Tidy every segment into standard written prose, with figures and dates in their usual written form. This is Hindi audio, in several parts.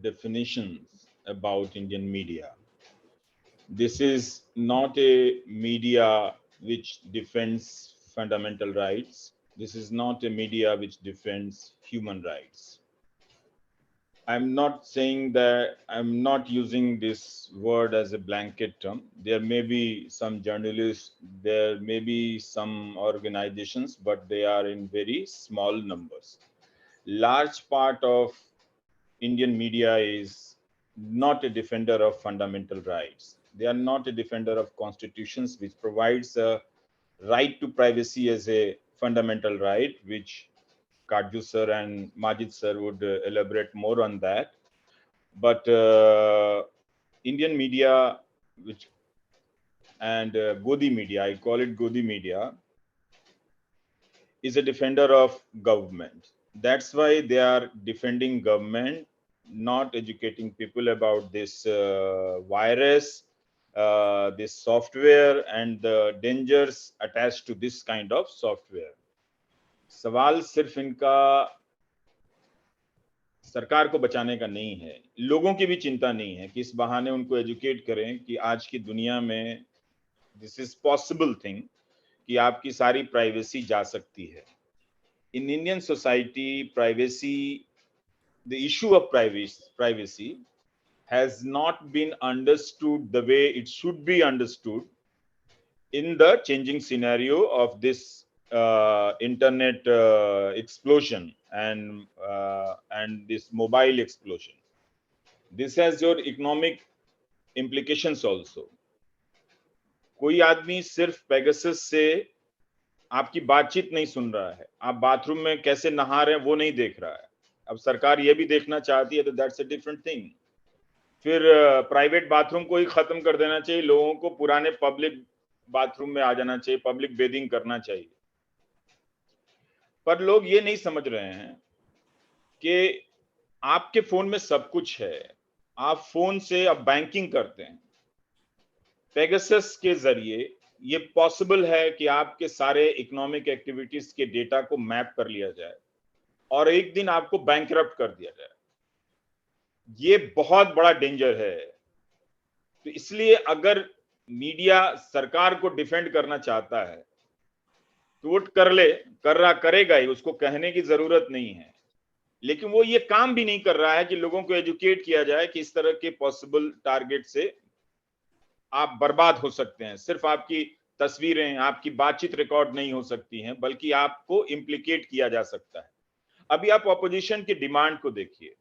definitions about Indian media. This is not a media which defends fundamental rights. This is not a media which defends human rights. I'm not saying that I'm not using this word as a blanket term. There may be some journalists, there may be some organizations, but they are in very small numbers. Large part of Indian media is not a defender of fundamental rights. They are not a defender of constitutions, which provides a right to privacy as a fundamental right, which Kajju sir and Majid sir would elaborate more on that. But Indian media, which and Godi media, I call it Godi media, is a defender of government. That's why they are defending government, not educating people about this virus, this software, and the dangers attached to this kind of software. सवाल सिर्फ इनका सरकार को बचाने का नहीं है, लोगों की भी चिंता नहीं है कि इस बहाने उनको एजुकेट करें कि आज की दुनिया में दिस इज पॉसिबल थिंग कि आपकी सारी प्राइवेसी जा सकती है. In Indian society, the issue of privacy has not been understood the way it should be understood in the changing scenario of this internet explosion and this mobile explosion. This has your economic implications also. कोई आदमी सिर्फ पेगासस से आपकी बातचीत नहीं सुन रहा है, आप बाथरूम में कैसे नहा रहे हैं वो नहीं देख रहा है. अब सरकार ये भी देखना चाहती है तो दैट्स अ डिफरेंट थिंग. फिर प्राइवेट बाथरूम को ही खत्म कर देना चाहिए, लोगों को पुराने पब्लिक बाथरूम में आ जाना चाहिए, पब्लिक बेदिंग करना चाहिए. पर लोग ये नहीं समझ रहे हैं कि आपके फोन में सब कुछ है. आप फोन से अब बैंकिंग करते हैं. पेगासस के जरिए ये पॉसिबल है कि आपके सारे इकोनॉमिक एक्टिविटीज के डेटा को मैप कर लिया जाए और एक दिन आपको बैंकरप्ट कर दिया जाए. ये बहुत बड़ा डेंजर है. तो इसलिए अगर मीडिया सरकार को डिफेंड करना चाहता है तो वो करेगा ही, उसको कहने की जरूरत नहीं है. लेकिन वो ये काम भी नहीं कर रहा है कि लोगों को एजुकेट किया जाए कि इस तरह के पॉसिबल टारगेट से आप बर्बाद हो सकते हैं. सिर्फ आपकी तस्वीरें, आपकी बातचीत रिकॉर्ड नहीं हो सकती हैं, बल्कि आपको इम्प्लीकेट किया जा सकता है. अभी आप ऑपोजिशन की डिमांड को देखिए.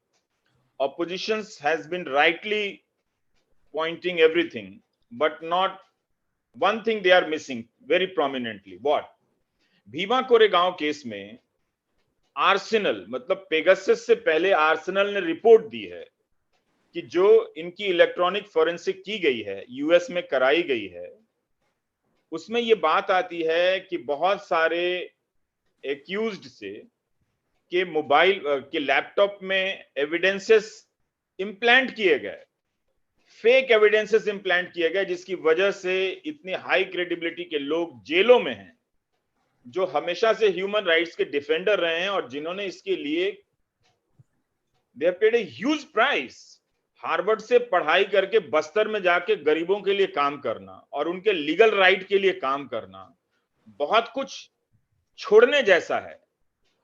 Opposition has been rightly pointing everything, but not one thing they are missing very prominently. What? Bhima Koregaon case में आर्सेनल, मतलब पेगासस से पहले आर्सेनल ने रिपोर्ट दी है कि जो इनकी इलेक्ट्रॉनिक फोरेंसिक की गई है, यूएस में कराई गई है, उसमें ये बात आती है कि बहुत सारे एक्यूज्ड से के मोबाइल के लैपटॉप में एविडेंसेस इंप्लांट किए गए, फेक एविडेंसेस इंप्लांट किए गए, जिसकी वजह से इतनी हाई क्रेडिबिलिटी के लोग जेलों में हैं, जो हमेशा से ह्यूमन राइट्स के डिफेंडर रहे हैं और जिन्होंने इसके लिए they have paid a huge price. Harvard से पढ़ाई करके बस्तर में जाके गरीबों के लिए काम करना और उनके लीगल राइट के लिए काम करना बहुत कुछ छोड़ने जैसा है.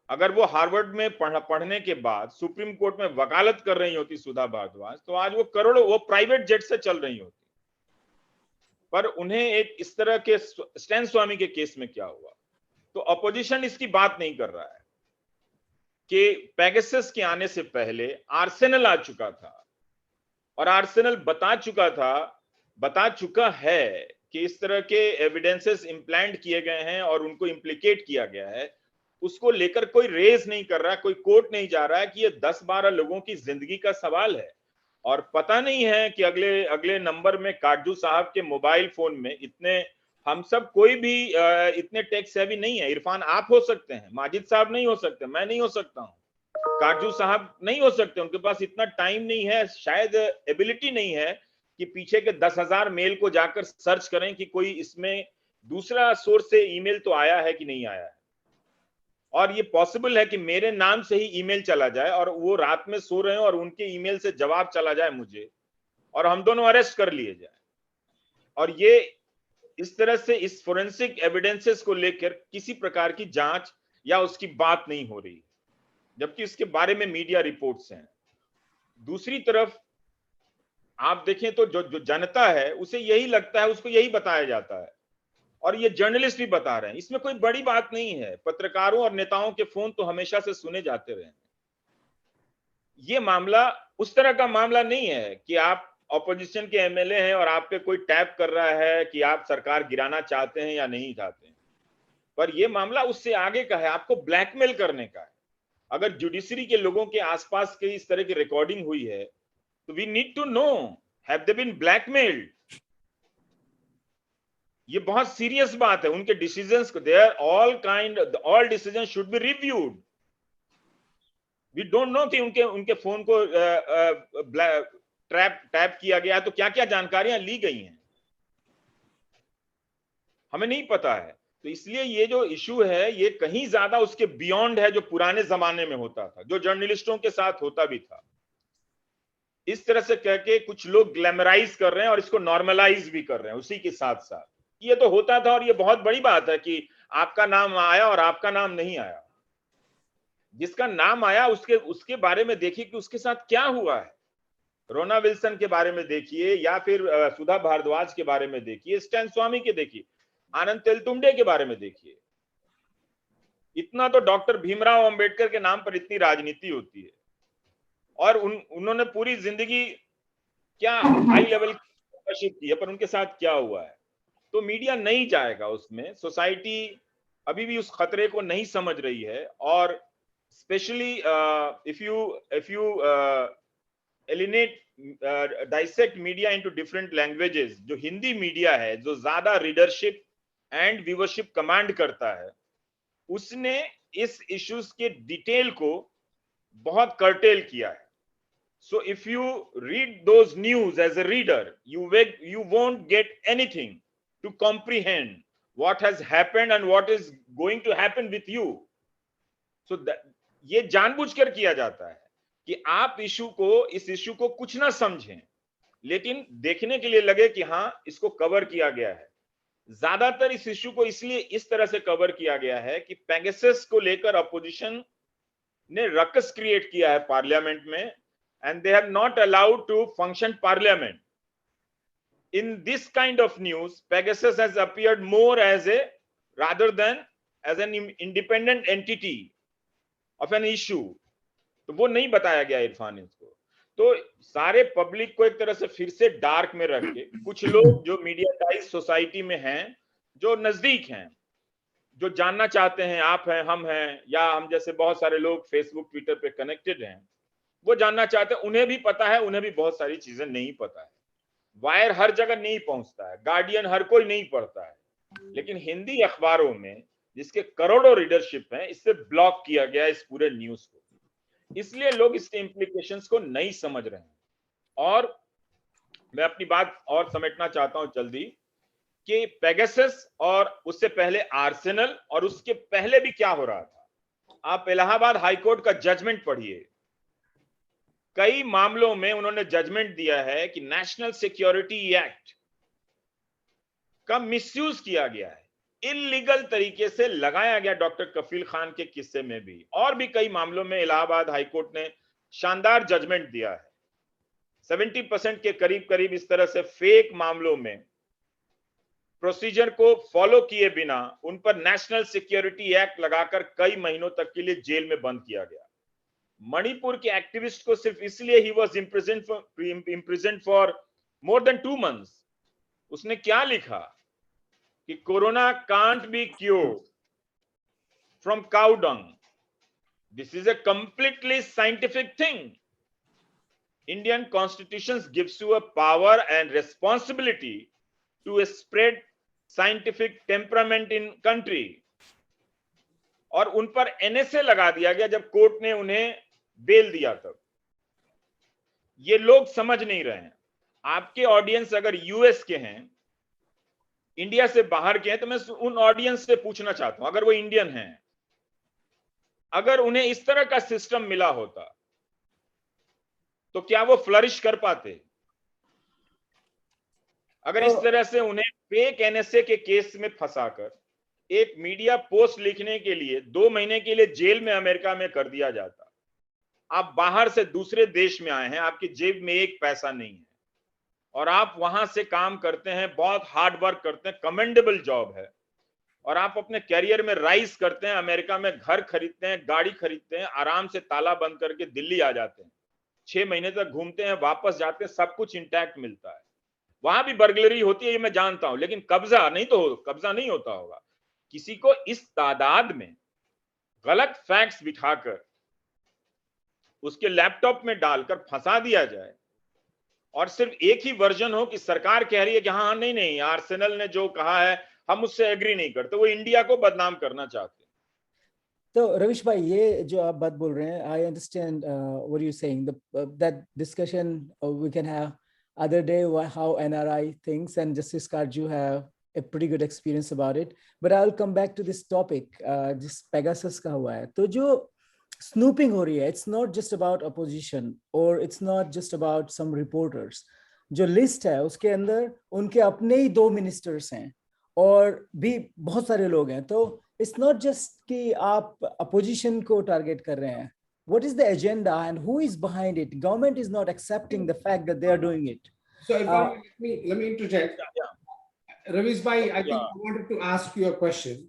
अगर वो हार्वर्ड में पढ़ने के बाद सुप्रीम कोर्ट में वकालत कर रही होती सुधा भारद्वाज, तो आज वो करोड़ों वो प्राइवेट जेट से चल रही होती. पर उन्हें एक इस तरह के स्टैन स्वामी के केस में क्या हुआ? तो अपोजिशन इसकी बात नहीं कर रहा है कि पेगासस के आने से पहले आर्सेनल आ चुका था और आर्सेनल बता चुका है कि इस तरह के एविडेंसेस इंप्लांट किए गए हैं और उनको इंप्लीकेट किया गया है. उसको लेकर कोई रेज नहीं कर रहा, कोई कोर्ट नहीं जा रहा है कि ये 10-12 लोगों की जिंदगी का सवाल है. और पता नहीं है कि अगले नंबर में काजू साहब के मोबाइल फोन में इतने, हम सब कोई भी इतने टेक सेवी नहीं है. इरफान आप हो सकते हैं, माजिद साहब नहीं हो सकते, मैं नहीं हो सकता हूं, काजू साहब नहीं हो सकते, उनके पास इतना टाइम नहीं है, शायद एबिलिटी नहीं है कि पीछे के 10,000 मेल को जाकर सर्च करें कि कोई इसमें दूसरा सोर्स से ईमेल तो आया है कि नहीं आया है. और ये पॉसिबल है कि मेरे नाम से ही ईमेल चला जाए और वो रात में सो रहे हैं और उनके ईमेल से जवाब चला जाए मुझे, और हम दोनों अरेस्ट कर लिए जाए। और ये इस तरह से इस फोरेंसिक एविडेंसेस को लेकर किसी प्रकार की जांच या उसकी बात नहीं हो रही, जबकि इसके बारे में मीडिया रिपोर्ट्स हैं। दूसरी तरफ आप देखें तो जो जो जनता है उसे यही लगता है, उसको यही बताया जाता है, और ये जर्नलिस्ट भी बता रहे हैं, इसमें कोई बड़ी बात नहीं है। पत्रकारों और नेताओं के फोन तो हमेशा से सुने जाते रहे। ये मामला उस तरह का मामला नहीं है कि आप ऑपोजिशन के एमएलए हैं और आप पे कोई टैप कर रहा है कि आप सरकार गिराना चाहते हैं या नहीं चाहते हैं, पर यह मामला उससे आगे का है, आपको ब्लैकमेल करने का है। अगर जुडिशरी के लोगों के आसपास की इस तरह की रिकॉर्डिंग हुई है तो we need to know, have they been blackmailed. ये बहुत सीरियस बात है। उनके डिसीजंस को, they are all decision should be reviewed. We don't know कि उनके फोन को टैप किया गया है तो क्या क्या जानकारियां ली गई हैं, हमें नहीं पता है। तो इसलिए ये जो इशू है ये कहीं ज्यादा उसके बियॉन्ड है जो पुराने जमाने में होता था, जो जर्नलिस्टों के साथ होता भी था। इस तरह से कह के कुछ लोग ग्लैमराइज कर रहे हैं और इसको नॉर्मलाइज भी कर रहे हैं उसी के साथ साथ। ये तो होता था और ये बहुत बड़ी बात है कि आपका नाम आया और आपका नाम नहीं आया। जिसका नाम आया उसके बारे में देखिए कि उसके साथ क्या हुआ है। रोना विल्सन के बारे में देखिए, या फिर सुधा भारद्वाज के बारे में देखिए, स्टैन स्वामी के देखिए, आनंद तेलतुंबडे के बारे में देखिए। इतना तो डॉक्टर भीमराव अंबेडकर के नाम पर इतनी राजनीति होती है, और उन्होंने पूरी जिंदगी क्या हाई लेवल की की है, पर उनके साथ क्या हुआ है। तो मीडिया नहीं जाएगा उसमें। सोसाइटी अभी भी उस खतरे को नहीं समझ रही है, और specially if you एलिनेट dissect media into different languages, जो हिंदी मीडिया है जो ज्यादा रीडरशिप एंड व्यूअरशिप कमांड करता है, उसने इस इश्यूज के डिटेल को बहुत कर्टेल किया है। So if you read those news as a reader, you won't get anything to comprehend what has happened and what is going to happen with you. So ये जानबूझकर किया जाता है कि आप इस इशू को कुछ ना समझें, लेकिन देखने के लिए लगे कि हाँ इसको कवर किया गया है। ज्यादातर इस इशू को इसलिए इस तरह से कवर किया गया है कि पेगासस को लेकर अपोजिशन ने रकस क्रिएट किया है पार्लियामेंट में, and they have not allowed to function parliament. In this kind of news, Pegasus has appeared more rather than as an independent entity of an issue. तो वो नहीं बताया गया इरफान इसको। तो सारे पब्लिक को एक तरह से फिर से डार्क में रख के कुछ लोग जो मीडियाटाइज सोसाइटी में हैं, जो नजदीक हैं, जो जानना चाहते हैं, आप हैं, हम हैं, या हम जैसे बहुत सारे लोग फेसबुक ट्विटर पे कनेक्टेड हैं, वो जानना चाहते हैं। उन्हें भी पता है, उन्हें भी बहुत सारी चीजें नहीं पता है। वायर हर जगह नहीं पहुंचता है, गार्डियन हर कोई नहीं पढ़ता है, लेकिन हिंदी अखबारों में जिसके करोड़ों रीडरशिप हैं, इससे ब्लॉक किया गया इस पूरे न्यूज को। इसलिए लोग इसके इंप्लीकेशंस को नहीं समझ रहे हैं। और मैं अपनी बात और समेटना चाहता हूं जल्दी कि पेगासस और उससे पहले आर्सेनल और उसके पहले भी क्या हो रहा था। आप इलाहाबाद हाईकोर्ट का जजमेंट पढ़िए। कई मामलों में उन्होंने जजमेंट दिया है कि नेशनल सिक्योरिटी एक्ट का मिसयूज किया गया है, इलीगल तरीके से लगाया गया। डॉक्टर कफील खान के किस्से में भी और भी कई मामलों में इलाहाबाद हाईकोर्ट ने शानदार जजमेंट दिया है। 70% के करीब करीब इस तरह से फेक मामलों में प्रोसीजर को फॉलो किए बिना उन पर नेशनल सिक्योरिटी एक्ट लगाकर कई महीनों तक के लिए जेल में बंद किया गया। मणिपुर के एक्टिविस्ट को सिर्फ इसलिए ही was imprisoned for more than 2 months। उसने क्या लिखा कि corona can't be cured from cow dung, this is a completely scientific thing. Indian constitution gives you a power and responsibility to spread scientific temperament in country. और उन पर एनएसए लगा दिया गया जब कोर्ट ने उन्हें बेल दिया। तब ये लोग समझ नहीं रहे हैं। आपके ऑडियंस अगर यूएस के हैं, इंडिया से बाहर के हैं, तो मैं उन ऑडियंस से पूछना चाहता हूं, अगर वो इंडियन हैं, अगर उन्हें इस तरह का सिस्टम मिला होता तो क्या वो फ्लरिश कर पाते? अगर इस तो तरह से उन्हें फेक एनएसए के केस में फंसाकर एक मीडिया पोस्ट लिखने के लिए 2 महीने के लिए जेल में अमेरिका में कर दिया जाता। आप बाहर से दूसरे देश में आए हैं, आपकी जेब में एक पैसा नहीं है और आप वहां से काम करते हैं, बहुत हार्ड वर्क करते हैं, कमेंडेबल जॉब है और आप अपने कैरियर में राइज करते हैं, अमेरिका में घर खरीदते हैं, गाड़ी खरीदते हैं, आराम से ताला बंद करके दिल्ली आ जाते हैं, 6 महीने तक घूमते हैं, वापस जाते हैं, सब कुछ इंटैक्ट मिलता है। वहां भी बर्गलरी होती है, ये मैं जानता हूं, लेकिन कब्जा नहीं होता होगा। किसी को इस तादाद में गलत फैक्ट्स बिठाकर उसके लैपटॉप में डालकर फंसा दिया जाए और सिर्फ एक ही वर्जन हो कि सरकार कह रही है कि हाँ हाँ नहीं नहीं आर्सेनल ने जो कहा है हम उससे एग्री नहीं करते, वो इंडिया को बदनाम करना चाहते हैं। तो रविश भाई, ये जो आप बात बोल रहे हैं, I understand what you saying, that discussion we can have other day, how NRI thinks, and Justice Karju have a pretty good experience about it. But I'll come back to this topic, जिस Pegasus का हुआ है, तो जो snooping हो रही है, it's not just about opposition or it's not just about some reporters. जो लिस्ट है उसके अंदर उनके अपने ही 2 मिनिस्टर्स हैं और भी बहुत सारे लोग हैं। तो इट्स नॉट जस्ट कि आप अपोजिशन को टारगेट कर रहे हैं। What is the agenda and who is behind it? Government is not accepting the fact that they are doing it. So let me interject. Ravish bhai, I think I wanted to ask you a question.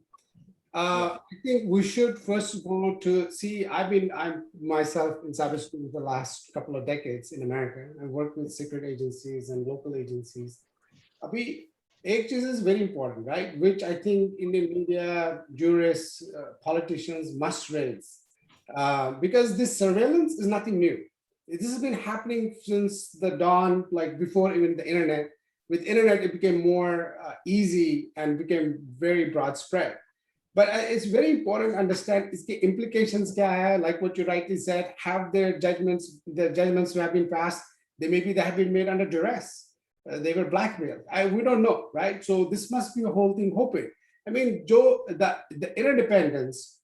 I think we should first go to see. I'm myself in cybersecurity for the last couple of decades in America. I worked with secret agencies and local agencies. Abhi, एक चीज is very important, right? Which I think Indian media, jurists, politicians must raise. Because this surveillance is nothing new. This has been happening since the dawn, like before even the internet. With internet, it became more easy and became very broad spread. But it's very important to understand its implications, like what you rightly said, have the judgments have been passed, they have been made under duress. They were blackmailed. We don't know, right? So this must be a whole thing hoping. I mean, Joe, the interdependence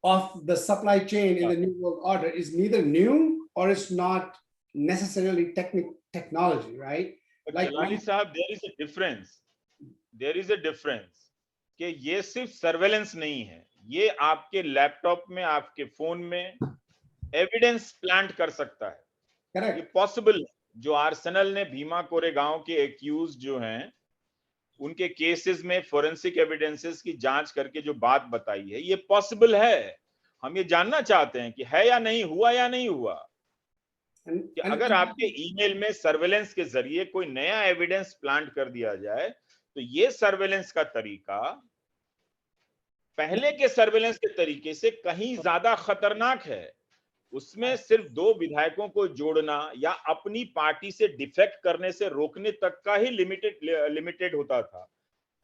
of the supply chain in the New World Order is neither new or it's not necessarily technology, right? But like Jalali Sahab, there is a difference कि ये सिर्फ सर्वेलेंस नहीं है, ये आपके लैपटॉप में, आपके फोन में एविडेंस प्लांट कर सकता है। Correct. ये पॉसिबल है। जो आर्सेनल ने भीमा कोरेगांव के एक्यूज जो हैं उनके केसेस में फोरेंसिक एविडेंसेस की जांच करके जो बात बताई है, ये पॉसिबल है। हम ये जानना चाहते हैं कि है या नहीं हुआ या नहीं हुआ। कि अगर आपके ईमेल में सर्वेलेंस के जरिए कोई नया एविडेंस प्लांट कर दिया जाए तो ये सर्वेलेंस का तरीका पहले के सर्वेलेंस के तरीके से कहीं ज्यादा खतरनाक है। उसमें सिर्फ 2 विधायकों को जोड़ना या अपनी पार्टी से डिफेक्ट करने से रोकने तक का ही लिमिटेड होता था,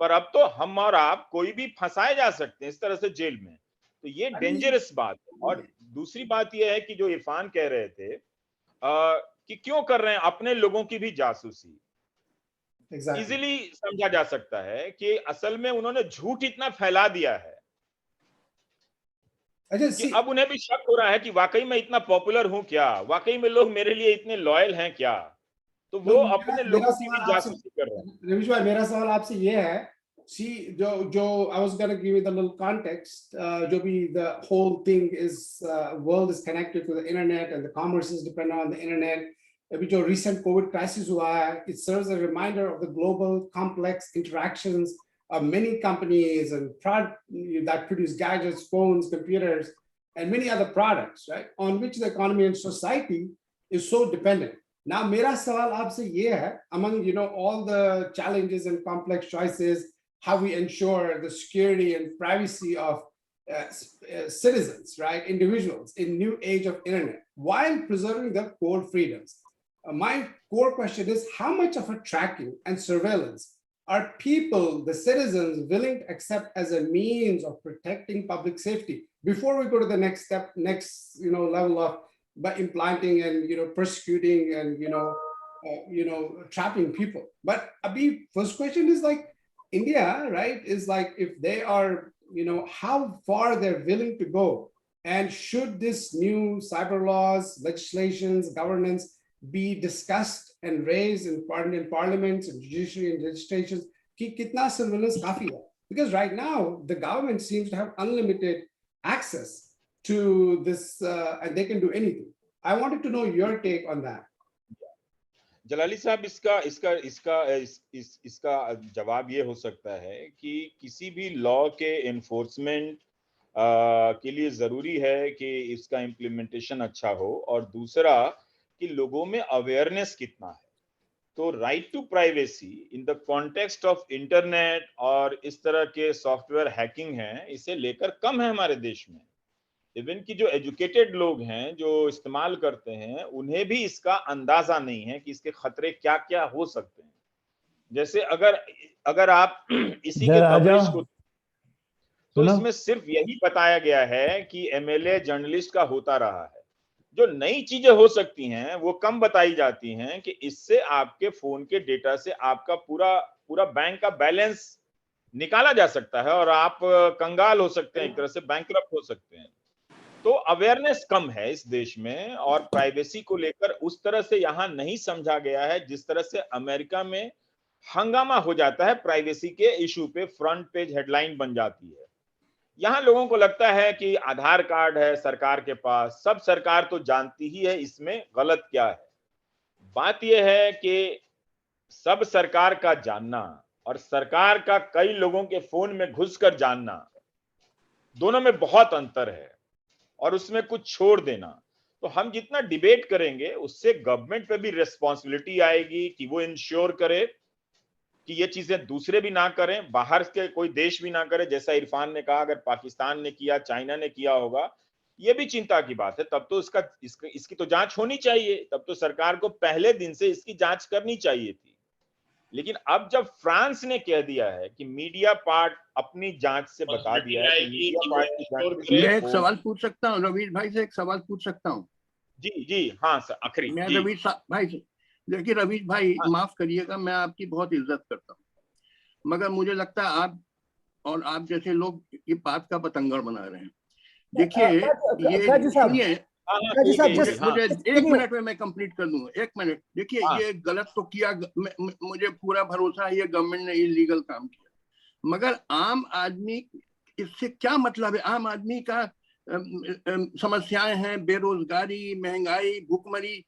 पर अब तो हम और आप कोई भी फंसाए जा सकते हैं इस तरह से जेल में। तो ये डेंजरस बात है। और दूसरी बात यह है कि जो इरफान कह रहे थे कि क्यों कर रहे हैं अपने लोगों की भी जासूसी, इजीली समझा जा सकता है कि असल में उन्होंने झूठ इतना फैला दिया है कि अब उन्हें भी शक हो रहा है कि वाकई में इतना पॉपुलर हूं क्या, वाकई में लोग मेरे लिए इतने लॉयल हैं क्या, तो वो अपने लोगों की भी जासूसी कर रहे हैं। रविश भाई, मेरा सवाल आपसे ये है, see, I was going to give you the little context. The whole thing is world is connected to the internet and the commerce is dependent on the internet. जो recent COVID crisis हुआ है, it serves as a reminder of the global complex interactions of many companies and that produce gadgets, phones, computers, and many other products, right, on which the economy and society is so dependent. Now, मेरा सवाल आपसे ये है, among all the challenges and complex choices, how we ensure the security and privacy of citizens, right, individuals in new age of internet, while preserving their core freedoms. My core question is, how much of a tracking and surveillance are people, the citizens, willing to accept as a means of protecting public safety before we go to the next step, level of by implanting and persecuting and trapping people? But Abhi, first question is like, India, right, is like, if they are, how far they're willing to go And should this new cyber laws, legislations, governance be discussed and raised in parliaments and judiciary and legislations? कि कितना surveillance काफी है? Because right now the government seems to have unlimited access to this, and they can do anything. I wanted to know your take on that. जलाली साहब, इसका जवाब ये हो सकता है कि किसी भी लॉ के एनफोर्समेंट के लिए जरूरी है कि इसका इम्प्लीमेंटेशन अच्छा हो, और दूसरा कि लोगों में अवेयरनेस कितना है। तो right to privacy in the context of internet और इस तरह के सॉफ्टवेयर हैकिंग है, इसे लेकर कम है हमारे देश में। इवन कि जो एजुकेटेड लोग हैं, जो इस्तेमाल करते हैं, उन्हें भी इसका अंदाजा नहीं है कि इसके खतरे क्या क्या हो सकते हैं। जैसे अगर आप इसी के कवरेज को, तो इसमें सिर्फ यही बताया गया है कि एमएलए जर्नलिस्ट का होता रहा है। जो नई चीजें हो सकती हैं वो कम बताई जाती हैं कि इससे आपके फोन के डेटा से आपका पूरा बैंक का बैलेंस निकाला जा सकता है और आप कंगाल हो सकते हैं, एक तरह से बैंकरप्ट हो सकते हैं। तो अवेयरनेस कम है इस देश में, और प्राइवेसी को लेकर उस तरह से यहाँ नहीं समझा गया है जिस तरह से अमेरिका में हंगामा हो जाता है प्राइवेसी के इशू पे, फ्रंट पेज हेडलाइन बन जाती है। यहाँ लोगों को लगता है कि आधार कार्ड है सरकार के पास, सब सरकार तो जानती ही है इसमें गलत क्या है। बात यह है कि सब सरकार का जानना और सरकार का कई लोगों के फोन में घुसकर जानना, दोनों में बहुत अंतर है, और उसमें कुछ छोड़ देना। तो हम जितना डिबेट करेंगे उससे गवर्नमेंट पे भी रिस्पॉन्सिबिलिटी आएगी कि वो इंश्योर करे कि ये चीजें दूसरे भी ना करें, बाहर के कोई देश भी ना करे। जैसा इरफान ने कहा, अगर पाकिस्तान ने किया, चाइना ने किया होगा, ये भी चिंता की बात है। तब तो इसकी तो जांच होनी चाहिए, तब तो सरकार को पहले दिन से इसकी जांच करनी चाहिए थी। लेकिन अब जब फ्रांस ने कह दिया है कि मीडिया पार्ट अपनी जांच से बता दिया है कि मीडिया पार्ट की जांच, मैं एक सवाल पूछ सकता हूँ रवीश भाई से? एक सवाल पूछ सकता हूँ? जी हाँ सर, आखिरी मैं रवीश भाई से। देखिए रवीश भाई, माफ करिएगा, मैं आपकी बहुत इज्जत करता हूँ, मगर मुझे लगता है आप और आप जैसे लोग ये बात का पतंगड़ बना रहे हैं। देखिए ये सुनिए, मुझे 1 मिनट में मैं कंप्लीट कर दूंगा, 1 मिनट। देखिए ये गलत तो किया, मुझे पूरा भरोसा है ये गवर्नमेंट ने इलीगल काम किया, मगर आम आदमी इससे क्या मतलब है? आम आदमी का समस्याएं हैं, बेरोजगारी, महंगाई, भूखमरी,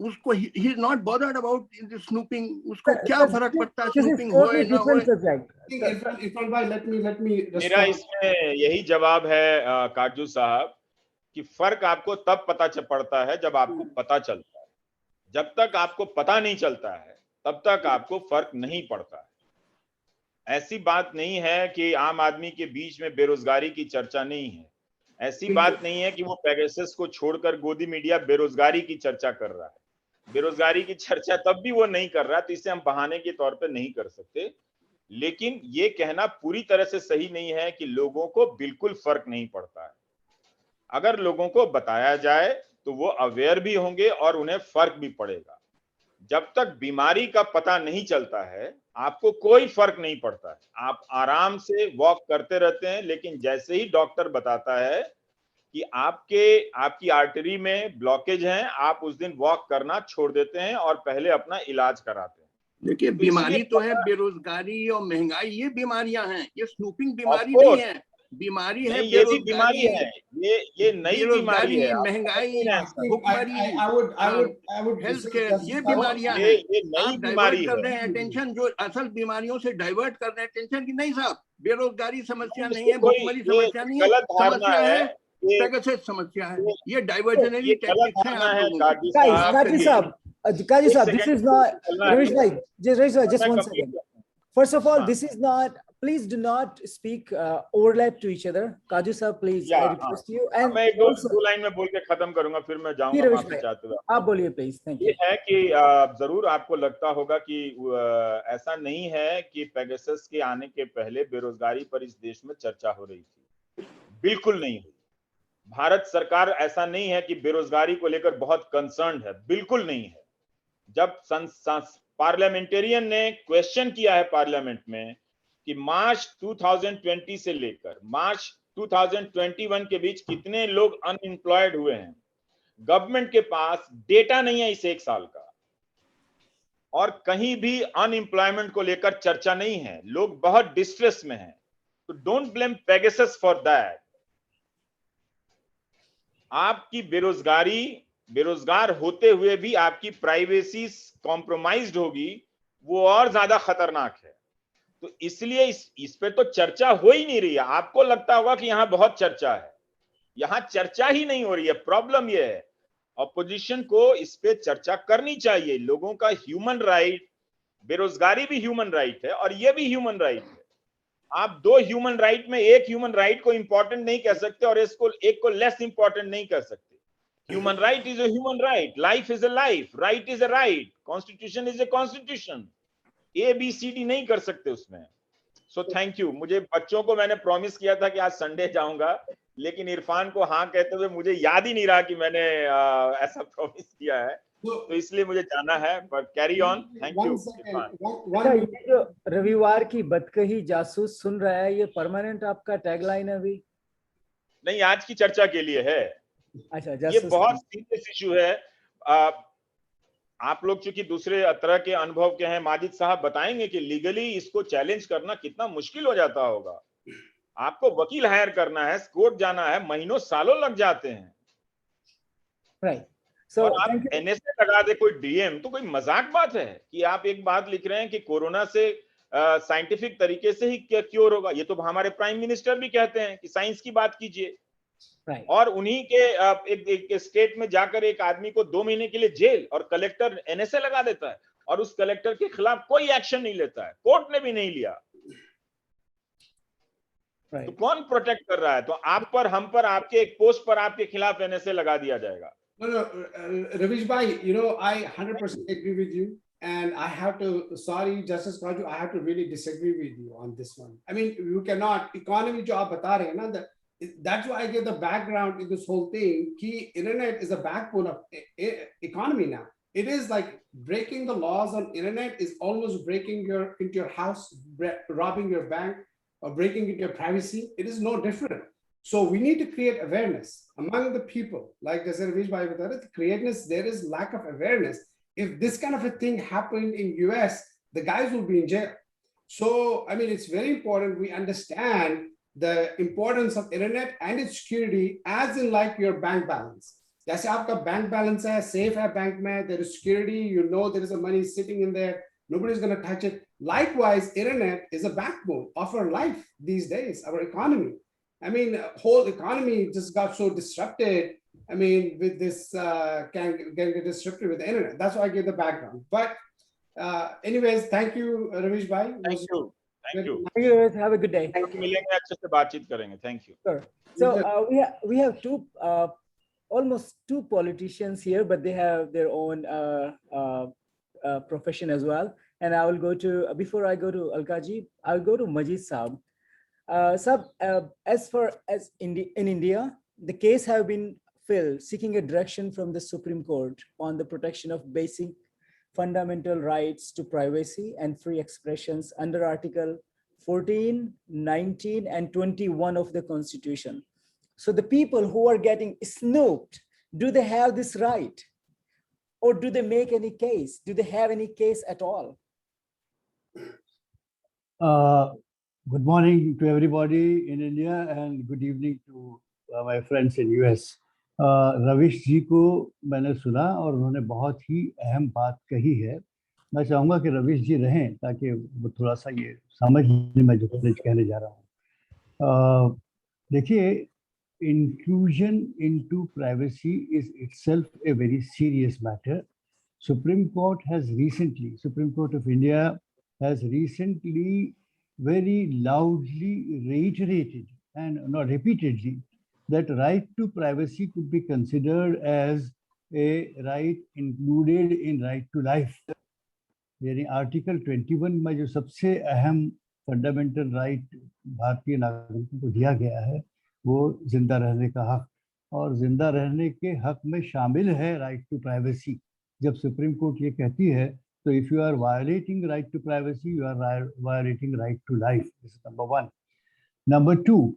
उसको he is not bothered about the snooping. उसको क्या फर्क पड़ता है स्नूपिंग होए ना होए? मेरा इसमें यही जवाब है काजू साहब कि फर्क आपको तब पता पड़ता है जब आपको पता चलता है। जब तक आपको पता नहीं चलता है तब तक आपको फर्क नहीं पड़ता है। ऐसी बात नहीं है कि आम आदमी के बीच में बेरोजगारी की चर्चा नहीं है, ऐसी बात नहीं है कि वो पेगासस को छोड़कर गोदी मीडिया बेरोजगारी की चर्चा कर रहा है। बेरोजगारी की चर्चा तब भी वो नहीं कर रहा, तो इसे हम बहाने के तौर पे नहीं कर सकते। लेकिन ये कहना पूरी तरह से सही नहीं है कि लोगों को बिल्कुल फर्क नहीं पड़ता है। अगर लोगों को बताया जाए तो वो अवेयर भी होंगे और उन्हें फर्क भी पड़ेगा। जब तक बीमारी का पता नहीं चलता है आपको कोई फर्क नहीं पड़ता है, आप आराम से वॉक करते रहते हैं। लेकिन जैसे ही डॉक्टर बताता है कि आपकी आर्टरी में ब्लॉकेज है, आप उस दिन वॉक करना छोड़ देते हैं और पहले अपना इलाज कराते हैं। देखिए बीमारी तो है बेरोजगारी और महंगाई, ये बीमारियां हैं, ये स्नूपिंग बीमारी नहीं है। बीमारी है ये भी बीमारी है, ये नई बीमारी है, महंगाई, भूखमरी, हेल्थ केयर, ये बीमारियां हैं। ये नई बीमारी कर रहे हैं अटेंशन, जो असल बीमारियों से डाइवर्ट कर रहे हैं अटेंशन की। नहीं साहब, बेरोजगारी समस्या नहीं है, भूखमरी समस्या नहीं है, समस्या है पेगासस समस्या है। ये डाइवर्जनरी टैक्टिक्स हैं आप लोगों की। Kaji sir, this is not, Ramesh bhai, just 1 second. First of all, this is not, please do not speak overlap to each other. Kaju sir, please, I request you. And मैं एक दो लाइन में बोल के खत्म करूंगा, फिर मैं जाऊंगा माफी चाहते हुए। आप बोलिए प्लीज। Thank you. ये है कि जरूर आपको लगता होगा कि ऐसा नहीं है कि पेगासस के आने के पहले बेरोजगारी पर इस देश में चर्चा हो रही थी, बिल्कुल नहीं हुई। भारत सरकार ऐसा नहीं है कि बेरोजगारी को लेकर बहुत कंसर्न है, बिल्कुल नहीं है। जब पार्लियामेंटेरियन ने क्वेश्चन किया है पार्लियामेंट में कि मार्च 2020 से लेकर मार्च 2021 के बीच कितने लोग अनएम्प्लॉयड हुए हैं। गवर्नमेंट के पास डेटा नहीं है इस 1 साल का, और कहीं भी अनएम्प्लॉयमेंट को लेकर चर्चा नहीं है। लोग बहुत डिस्ट्रेस में हैं। तो don't blame Pegasus for that. आपकी बेरोजगार होते हुए भी आपकी प्राइवेसी कॉम्प्रोमाइज्ड होगी, वो और ज्यादा खतरनाक है। तो इसलिए इस पे तो चर्चा हो ही नहीं रही है। आपको लगता होगा कि यहां बहुत चर्चा है, यहां चर्चा ही नहीं हो रही है। प्रॉब्लम यह है, ऑपोजिशन को इस पे चर्चा करनी चाहिए। लोगों का ह्यूमन राइट, बेरोजगारी भी ह्यूमन राइट है और यह भी ह्यूमन राइट है। आप दो ह्यूमन राइट में एक ह्यूमन राइट को इंपॉर्टेंट नहीं कह सकते और इसको एक को लेस इंपॉर्टेंट नहीं कह सकते। Human right is a human right, life is a life, right is a right, constitution is a constitution. ABCD नहीं कर सकते उसमें। So thank you. मुझे बच्चों को मैंने प्रॉमिस किया था कि आज संडे जाऊंगा, लेकिन इरफान को हाँ कहते हुए मुझे याद ही नहीं रहा कि मैंने ऐसा प्रॉमिस किया है, तो इसलिए मुझे जाना है। पर carry on. Thank you Irfan. ये जो रविवार की बदकही जासूस सुन रहा है, ये परमानेंट आपका टैगलाइन है अभी? नहीं, आज की चर्चा के लिए है। अच्छा, ये बहुत सीरियस इशू है। आप लोग चूंकि दूसरे तरह के अनुभव के हैं, माजिद साहब बताएंगे कि लीगली इसको चैलेंज करना कितना मुश्किल हो जाता होगा। आपको वकील हायर करना है, कोर्ट जाना है, महीनों सालों लग जाते हैं। राइट। और आप NSA लगा दे कोई DM, तो कोई मजाक बात है कि आप एक बात लिख रहे हैं कि कोरोना से साइंटिफिक तरीके से ही क्योर होगा। ये तो हमारे प्राइम मिनिस्टर भी कहते हैं कि साइंस की बात कीजिए। और उन्हीं के एक स्टेट में जाकर एक आदमी को 2 महीने के लिए जेल, और कलेक्टर NSA लगा देता है और उस कलेक्टर के खिलाफ कोई एक्शन नहीं लेता है, कोर्ट ने भी नहीं लिया। तो कौन प्रोटेक्ट कर रहा है? तो आप पर, हम पर, आपके एक पोस्ट पर आपके खिलाफ NSA लगा दिया जाएगा। No, Ravish bhai, you know, I 100% agree with you, and I have to, sorry, Justice Kaju, I have to really disagree with you on this one. I mean, you cannot, economy jo aap bata rahe hain na, that's why I give the background in this whole thing. Ki internet is the backbone of economy now. It is like breaking the laws on internet is almost breaking into your house, robbing your bank, or breaking into your privacy. It is no different. So we need to create awareness among the people. Like I said, there is lack of awareness. If this kind of a thing happened in US, the guys will be in jail. So, I mean, it's very important we understand the importance of internet and its security, as in like your bank balance. Jaise aapka bank balance hai, safe hai bank mein, there is security, you know there is a money sitting in there, nobody's going to touch it. Likewise, internet is a backbone of our life these days, our economy. I mean, whole economy just got so disrupted. I mean, with this can get disrupted with the internet. That's why I give the background. But anyways, thank you, Ravish bhai. Thank you. Thank you. Thank you. Have a good day. मिलेंगे, अच्छे से बातचीत करेंगे. Thank you. Sure. So we have almost two politicians here, but they have their own profession as well. And I will go to, before I go to Alkaji, I'll go to Majid Saab. As in India, the case have been filed seeking a direction from the Supreme Court on the protection of basic fundamental rights to privacy and free expressions under Article 14, 19, and 21 of the Constitution. So the people who are getting snooped, do they have this right? Or do they make any case? Do they have any case at all? Good morning to everybody in India and good evening to my friends in US. रविश जी को मैंने सुना और उन्होंने बहुत ही अहम बात कही है। मैं चाहूँगा कि रविश जी रहें ताकि वो थोड़ा सा ये समझ लें मैं जो कहने जा रहा हूँ। देखिए, inclusion into privacy is itself a very serious matter. Supreme Court of India has recently very loudly reiterated and not repeatedly that right to privacy could be considered as a right included in right to life. यानी आर्टिकल 21 में जो सबसे अहम फंडामेंटल राइट भारतीय नागरिकों को दिया गया है वो जिंदा रहने का हक, और जिंदा रहने के हक में शामिल है राइट टू प्राइवेसी। जब सुप्रीम कोर्ट ये कहती है तो if you are violating right to privacy, you are violating right to life. This is number one. Number two,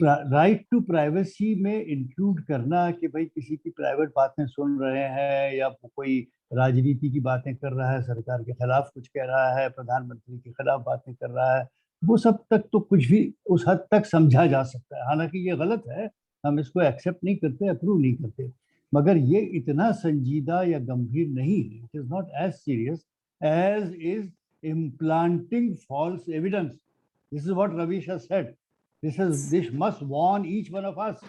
right to privacy में इंक्लूड करना कि भाई किसी की प्राइवेट बातें सुन रहे हैं या कोई राजनीति की बातें कर रहा है, सरकार के खिलाफ कुछ कह रहा है, प्रधानमंत्री के खिलाफ बातें कर रहा है, वो सब तक तो कुछ भी उस हद तक समझा जा सकता है। हालांकि ये गलत है, हम इसको एक्सेप्ट नहीं करते, अप्रूव नहीं करते, मगर ये इतना संजीदा या गंभीर नहीं है। It is not as serious as is implanting false evidence. This is what Ravish has said. This must warn each one of us.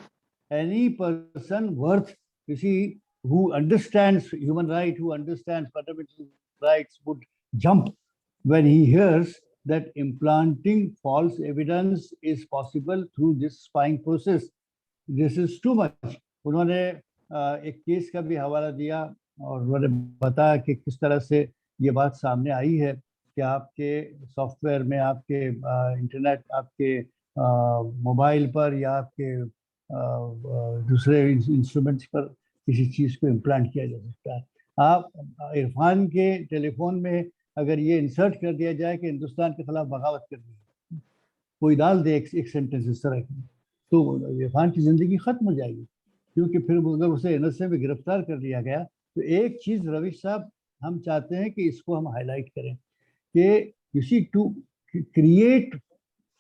Any person worth, you see, who understands human rights, who understands fundamental rights, would jump when he hears that implanting false evidence is possible through this spying process. This is too much. उन्होंने एक केस का भी हवाला दिया और उन्होंने बताया कि किस तरह से ये बात सामने आई है कि आपके सॉफ्टवेयर में, आपके इंटरनेट, आपके मोबाइल पर या आपके दूसरे इंस्ट्रूमेंट्स पर किसी चीज़ को इम्प्लांट किया जा सकता है। आप इरफान के टेलीफोन में अगर ये इंसर्ट कर दिया जाए कि हिंदुस्तान के खिलाफ बगावत कर दी, कोई डाल दे एक सेंटेंस इस तरह की, तो इरफान की ज़िंदगी ख़त्म हो जाएगी। क्योंकि फिर अगर उसे एनएसए में गिरफ्तार कर लिया गया, तो एक चीज़ रविश साहब हम चाहते हैं कि इसको हम हाईलाइट करें कि you see,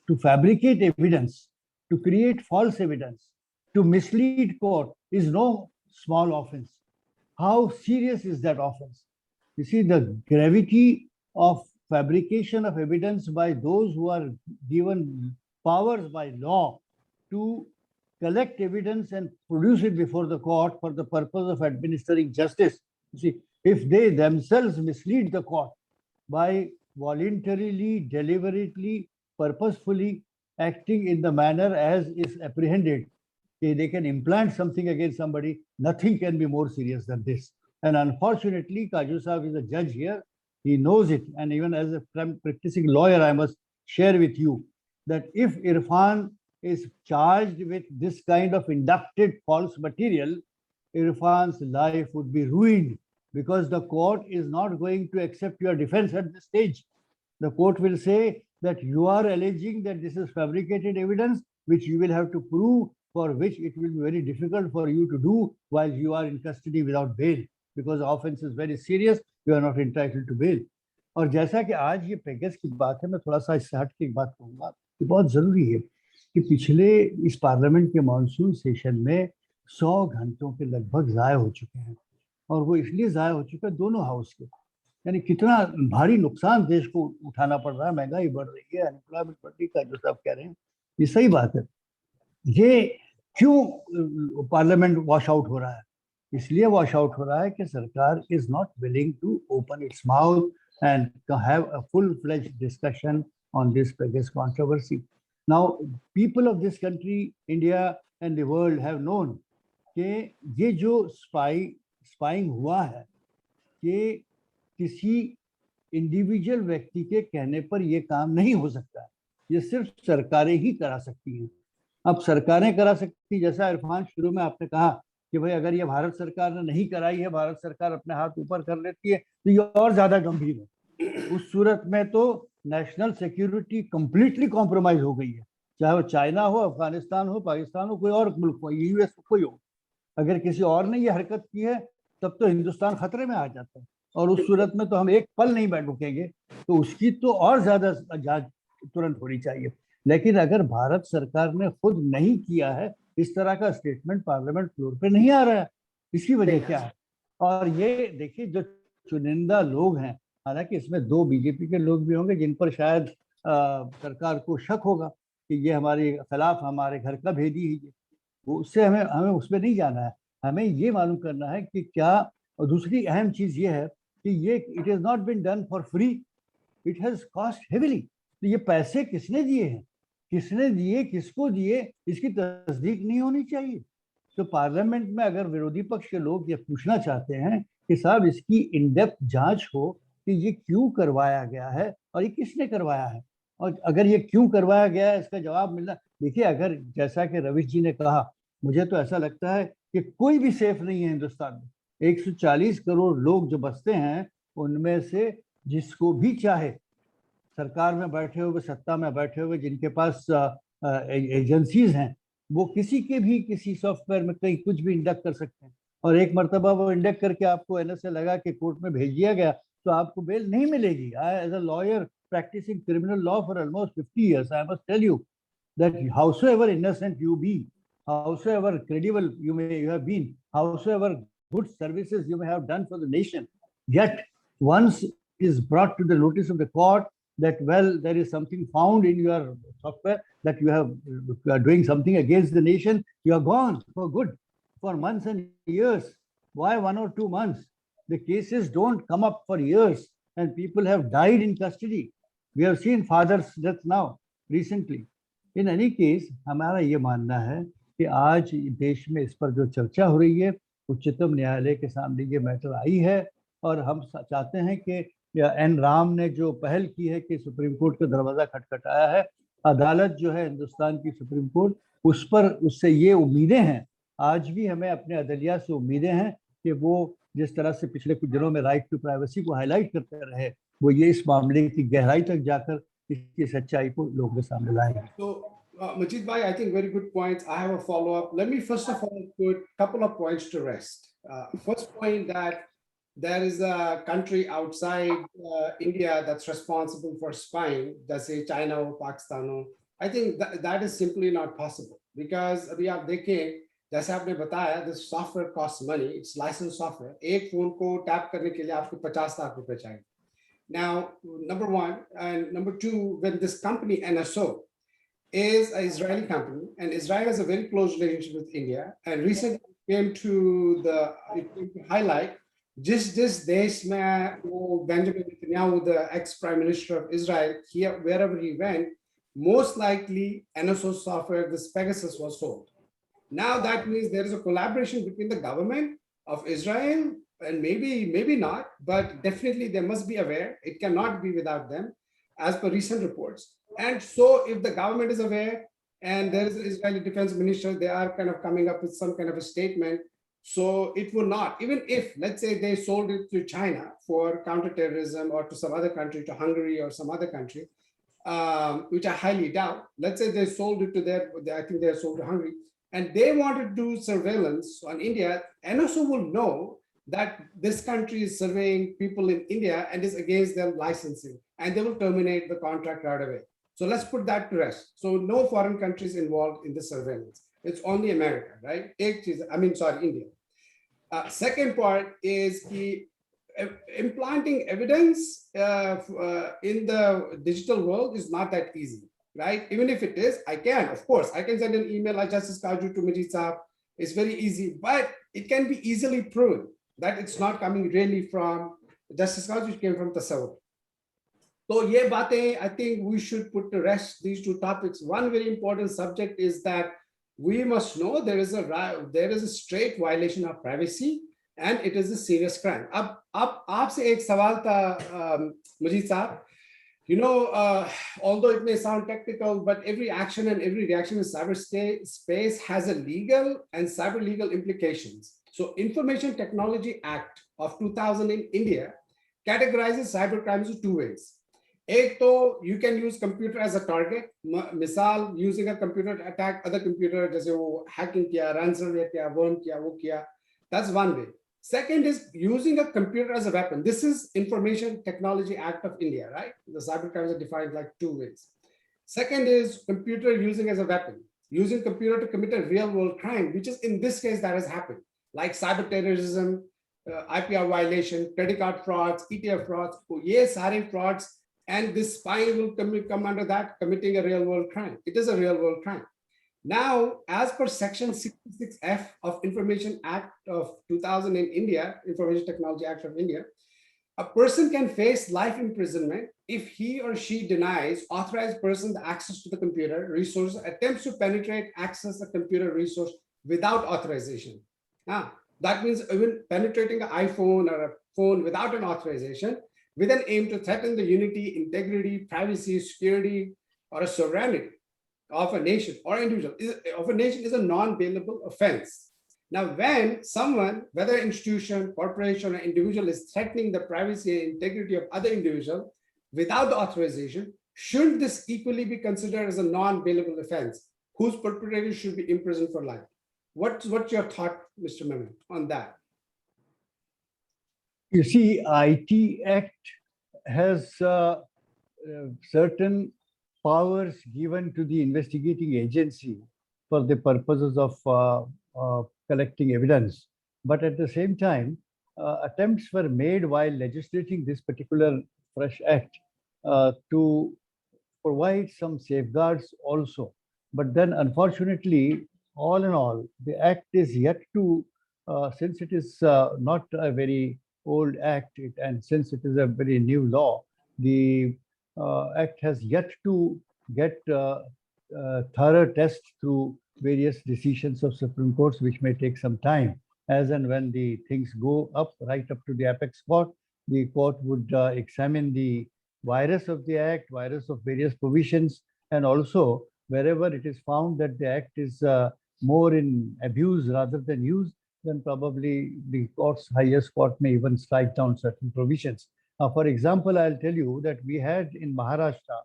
to fabricate evidence, to create false evidence, to mislead court is no small offense. How serious is that offense? You see, the gravity of fabrication of evidence by those who are given powers by law to collect evidence and produce it before the court for the purpose of administering justice. You see, if they themselves mislead the court by voluntarily, deliberately, purposefully acting in the manner as is apprehended, they can implant something against somebody, nothing can be more serious than this. And unfortunately, Kaju Saab is a judge here. He knows it. And even as a practicing lawyer, I must share with you that if Irfan is charged with this kind of inducted false material, Irfan's life would be ruined, because the court is not going to accept your defense at this stage. The court will say that you are alleging that this is fabricated evidence, which you will have to prove, for which it will be very difficult for you to do while you are in custody without bail, because the offense is very serious, you are not entitled to bail. और जैसा कि आज ये पेगस की बात है, मैं थोड़ा सा इससे हट के एक बात कहूँगा कि बहुत ज़रूरी है कि पिछले इस पार्लियामेंट के मानसून सेशन में 100 घंटों के लगभग ज़ाया हो चुके हैं, और वो इसलिए ज़ाया हो चुका है दोनों हाउस के, यानी कितना भारी नुकसान देश को उठाना पड़ रहा है, महंगाई बढ़ रही है, अनएम्प्लॉयमेंट बढ़ रही है, जो सब कह रहे हैं ये सही बात है। ये क्यों पार्लियामेंट वॉश आउट हो रहा है? इसलिए वॉश आउट हो रहा है कि सरकार is not willing to open its mouth and have a full fledged discussion on this Pegasus controversy. Now people of this country, India and the world have known कि ये जो स्पाइंग हुआ है कि किसी इंडिविजुअल व्यक्ति के कहने पर यह काम नहीं हो सकता, ये सिर्फ सरकारें ही करा सकती हैं। अब सरकारें करा सकती, जैसा इरफान शुरू में आपने कहा कि भाई अगर ये भारत सरकार ने नहीं कराई है, भारत सरकार अपने हाथ ऊपर कर लेती है, तो ये और ज्यादा गंभीर है। उस सूरत में तो नेशनल सिक्योरिटी कंप्लीटली कॉम्प्रोमाइज हो गई है, चाहे वो चाइना हो, अफगानिस्तान हो, पाकिस्तान हो, कोई और मुल्क हो, यूएस कोई हो। अगर किसी और ने ये हरकत की है तब तो हिंदुस्तान खतरे में आ जाता है, और उस सूरत में तो हम एक पल नहीं बैठ रुकेंगे, तो उसकी तो और ज्यादा जांच तुरंत होनी चाहिए। लेकिन अगर भारत सरकार ने खुद नहीं किया है, इस तरह का स्टेटमेंट पार्लियामेंट फ्लोर पे नहीं आ रहा है, इसकी वजह क्या है? और ये देखिए जो चुनिंदा लोग हैं, हालांकि इसमें 2 बीजेपी के लोग भी होंगे जिन पर शायद सरकार को शक होगा कि ये हमारे खिलाफ हमारे घर का भेदी ही है, वो उससे हमें उसमें नहीं जाना है। हमें ये मालूम करना है कि क्या, और दूसरी अहम चीज ये है कि ये it is not been done for free, it has cost heavily. तो ये पैसे किसने दिए हैं, किसने दिए, किसको दिए, इसकी तस्दीक नहीं होनी चाहिए। तो पार्लियामेंट में अगर विरोधी पक्ष के लोग ये पूछना चाहते हैं कि साहब इसकी इन डेप्थ जांच हो कि ये क्यों करवाया गया है और ये किसने करवाया है, और अगर ये क्यों करवाया गया है इसका जवाब मिलना। देखिए, अगर जैसा कि रविश जी ने कहा, मुझे तो ऐसा लगता है कि कोई भी सेफ नहीं है हिंदुस्तान में। 140 करोड़ लोग जो बसते हैं, उनमें से जिसको भी चाहे, सरकार में बैठे हुए, सत्ता में बैठे हुए, जिनके पास एजेंसीज हैं, वो किसी के भी किसी सॉफ्टवेयर में कहीं कुछ भी इंडक्ट कर सकते हैं, और एक मरतबा वो इंडक्ट करके आपको एनएसए लगा के कोर्ट में भेज दिया गया तो आपको बेल नहीं मिलेगी. I as a lawyer practicing criminal law for almost 50 years, I must tell you that howsoever innocent you be, howsoever credible you have been, howsoever good services you may have done for the nation, yet once is brought to the notice of the court that, well, there is something found in your software that you are doing something against the nation, you are gone for good for months and years. Why 1 or 2 months? The cases don't come up for years, and people have died in custody. We have seen fathers' death now recently. In any case, हमारा ये मानना है कि आज देश में इस पर जो चर्चा हो रही है, उच्चतम न्यायालय के सामने ये मैटर आई है, और हम चाहते हैं कि एन राम ने जो पहल की है कि सुप्रीम कोर्ट का दरवाजा खटखटाया है, अदालत जो है हिंदुस्तान की सुप्रीम कोर्ट, उस पर उससे ये उम्मीदें हैं, आज भी हमें अपने अदलिया से उम्मीदें हैं कि वो जिस तरह से पिछले कुछ दिनों में राइट टू प्राइवेसी को हाईलाइट करते रहे, वो ये इस मामले की गहराई तक जाकर इसकी सच्चाई को लोगों के सामने लाएंगे. So, Majid bhai, I think very good points. I have a follow-up. Let me first of all put a couple of points to rest. First point, that there is a country outside India that's responsible for spying, let's say China or Pakistan. I think that is simply not possible, because अभी आप देखें, जैसे आपने बताया, this software costs money. It's licensed software. एक फोन को टैप करने के लिए आपको 50 लाख रुपए चाहिए. Now, number one, and number two, when this company NSO is an Israeli company, and Israel has a very close relationship with India, and recently came to highlight just this desh mein Benjamin Netanyahu, the ex-prime minister of Israel, here wherever he went, most likely NSO software, this Pegasus, was sold. Now that means there is a collaboration between the government of Israel, and maybe not, but definitely they must be aware. It cannot be without them, as per recent reports. And so if the government is aware, and there is an Israeli defense minister, they are kind of coming up with some kind of a statement. So it will not, even if, let's say, they sold it to China for counterterrorism, or to some other country, to Hungary or some other country, which I highly doubt. Let's say they sold it to I think they sold to Hungary, and they want to do surveillance on India, NSO will know that this country is surveying people in India and is against their licensing, and they will terminate the contract right away. So let's put that to rest. So no foreign countries involved in the surveillance. It's only America, right? India. Second part is the implanting evidence in the digital world is not that easy, right? Even if it is, I can send an email like Justice Kaju to Majid Saab. It's very easy, but it can be easily proven that it's not coming really from Justice Kaju, it came from Tasawwur. So ye batein, I think we should put to rest these two topics. One very important subject is that we must know there is a straight violation of privacy, and it is a serious crime. Ab aapse ek sawal tha, Majid Saab. You know, although it may sound technical, but every action and every reaction in cyberspace has a legal and cyber legal implications. So Information Technology Act of 2000 in India categorizes cyber crimes in two ways. Ek to, you can use computer as a target. Misal, using a computer to attack other computer, jaise wo hacking kiya, ransomware kiya, worm kiya, wo kiya. That's one way. Second is using a computer as a weapon. This is Information Technology Act of India, right? The cyber crimes are defined like two ways. Second is computer using as a weapon, using computer to commit a real world crime, which is in this case that has happened, like cyber terrorism, IPR violation, credit card frauds, ETF frauds, ye sare frauds, and this spying will come under that, committing a real world crime. It is a real world crime. Now, as per Section 66F of Information Act of 2000 in India, Information Technology Act of India, a person can face life imprisonment if he or she denies authorized person the access to the computer resource, attempts to penetrate, access a computer resource without authorization. That means even penetrating an iPhone or a phone without an authorization, with an aim to threaten the unity, integrity, privacy, security, or a sovereignty of a nation or individual is a non-bailable offense. Now, when someone, whether institution, corporation, or individual, is threatening the privacy and integrity of other individual without the authorization, Shouldn't this equally be considered as a non-bailable offense, whose perpetrator should be imprisoned for life? What's your thought, Mr. Memon, on that? You see, IT Act has certain powers given to the investigating agency for the purposes of collecting evidence. But at the same time, attempts were made while legislating this particular fresh act to provide some safeguards also. But then unfortunately, all in all, the act is yet to, since it is not a very old act, and since it is a very new law, the act has yet to get thorough test through various decisions of Supreme Courts, which may take some time. As and when the things go up, right up to the apex court, the court would examine the virus of the act, virus of various provisions, and also wherever it is found that the act is more in abuse rather than use, then probably the court's highest court may even strike down certain provisions. For example, I'll tell you that we had in Maharashtra,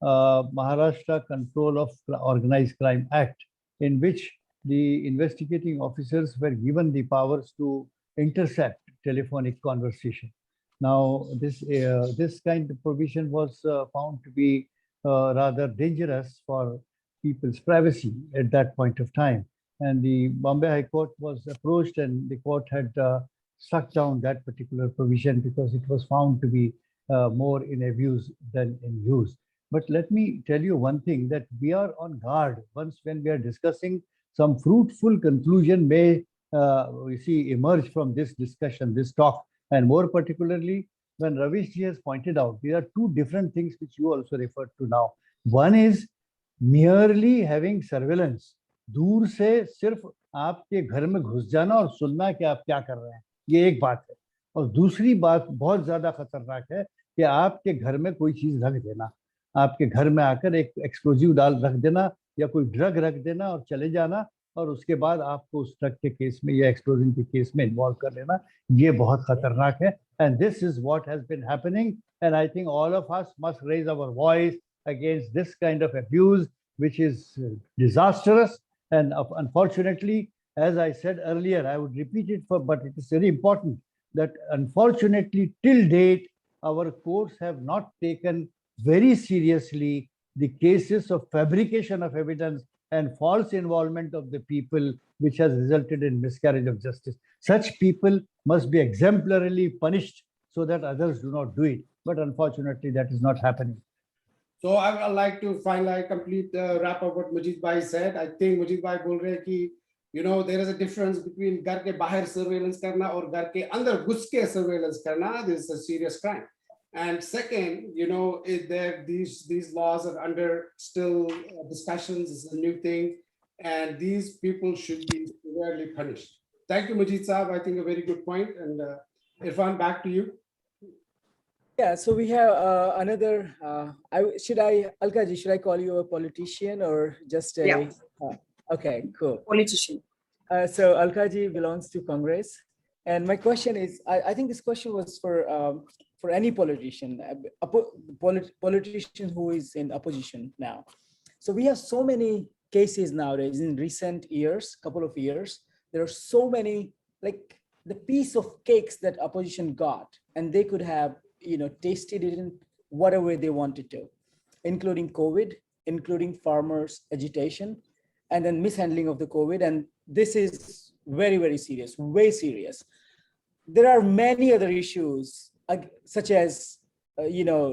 Maharashtra Control of Organized Crime Act, in which the investigating officers were given the powers to intercept telephonic conversation. Now, this kind of provision was found to be rather dangerous for people's privacy at that point of time. And the Bombay High Court was approached, and the court had struck down that particular provision because it was found to be more in abuse than in use. But let me tell you one thing, that we are on guard once when we are discussing some fruitful conclusion may we see emerge from this discussion, this talk. And more particularly, when Ravish ji has pointed out, there are two different things which you also referred to now. One is merely having surveillance. दूर से सिर्फ आपके घर में घुस जाना और सुनना कि आप क्या कर रहे हैं, ये एक बात है. और दूसरी बात बहुत ज्यादा खतरनाक है कि आपके घर में कोई चीज रख देना, आपके घर में आकर एक एक्सप्लोजिव डाल रख देना या कोई ड्रग रख देना और चले जाना, और उसके बाद आपको उस ड्रग के केस में या एक्सप्लोजन के केस में इन्वॉल्व कर लेना, ये बहुत खतरनाक है. And this is what has been happening, and I think all of us must raise our voice against this kind of abuse which is disastrous. And unfortunately, as I said earlier, I would repeat it, but it is very important that unfortunately till date, our courts have not taken very seriously the cases of fabrication of evidence and false involvement of the people, which has resulted in miscarriage of justice. Such people must be exemplarily punished so that others do not do it. But unfortunately, that is not happening. So I would like to finally complete the wrap up what Majid Bhai said. I think Majid Bhai बोल रहे हैं कि you know there is a difference between घर के बाहर surveillance करना और घर के अंदर घुस के surveillance करना. This is a serious crime. And second, you know, these laws are under still discussions. It's a new thing, and these people should be severely punished. Thank you, Majid Saab. I think a very good point. And Irfan, back to you. Yeah, so we have another, Alkaji, should I call you a politician or just a, Yeah. Okay, cool. Politician. So Alkaji belongs to Congress. And my question is, I think this question was for any politician, politician who is in opposition now. So we have so many cases nowadays in recent years, couple of years, there are so many, like the piece of cakes that opposition got, and they could have, you know, tasted it in whatever they wanted to, including COVID, including farmers' agitation, and then mishandling of the COVID. And this is very, very serious, way serious. There are many other issues, such as, you know,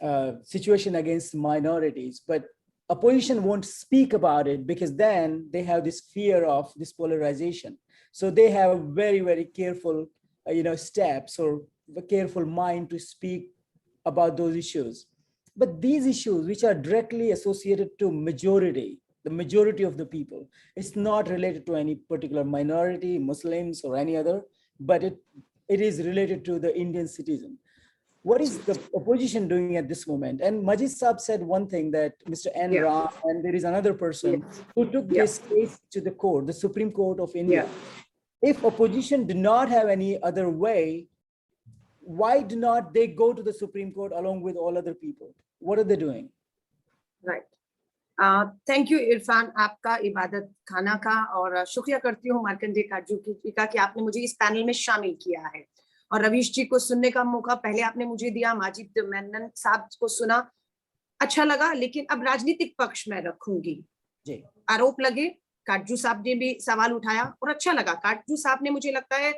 the situation against minorities, but opposition won't speak about it because then they have this fear of this polarization. So they have very, very careful, you know, steps or a careful mind to speak about those issues. But these issues, which are directly associated to the majority of the people, it's not related to any particular minority, Muslims or any other, but it is related to the Indian citizen. What is the opposition doing at this moment? And Majid Saab said one thing, that Mr. N. Ram, and there is another person who took this case to the court, the Supreme Court of India. If opposition do not have any other way, why do not they go to the Supreme Court along with all other people? what are they doing? Right. Thank you Irfan, आपका इबादत खाना का, और शुक्रिया करती हूँ मार्कंडेय काटजू का कि आपने मुझे इस पैनल में शामिल किया है और रवीश जी को सुनने का मौका पहले आपने मुझे दिया, माजिद मेनन साहब को सुना, अच्छा लगा। लेकिन अब राजनीतिक पक्ष में रखूंगी जी। आरोप लगे, काटजू साहब ने भी सवाल उठाया और अच्छा लगा। काटजू साहब ने मुझे लगता है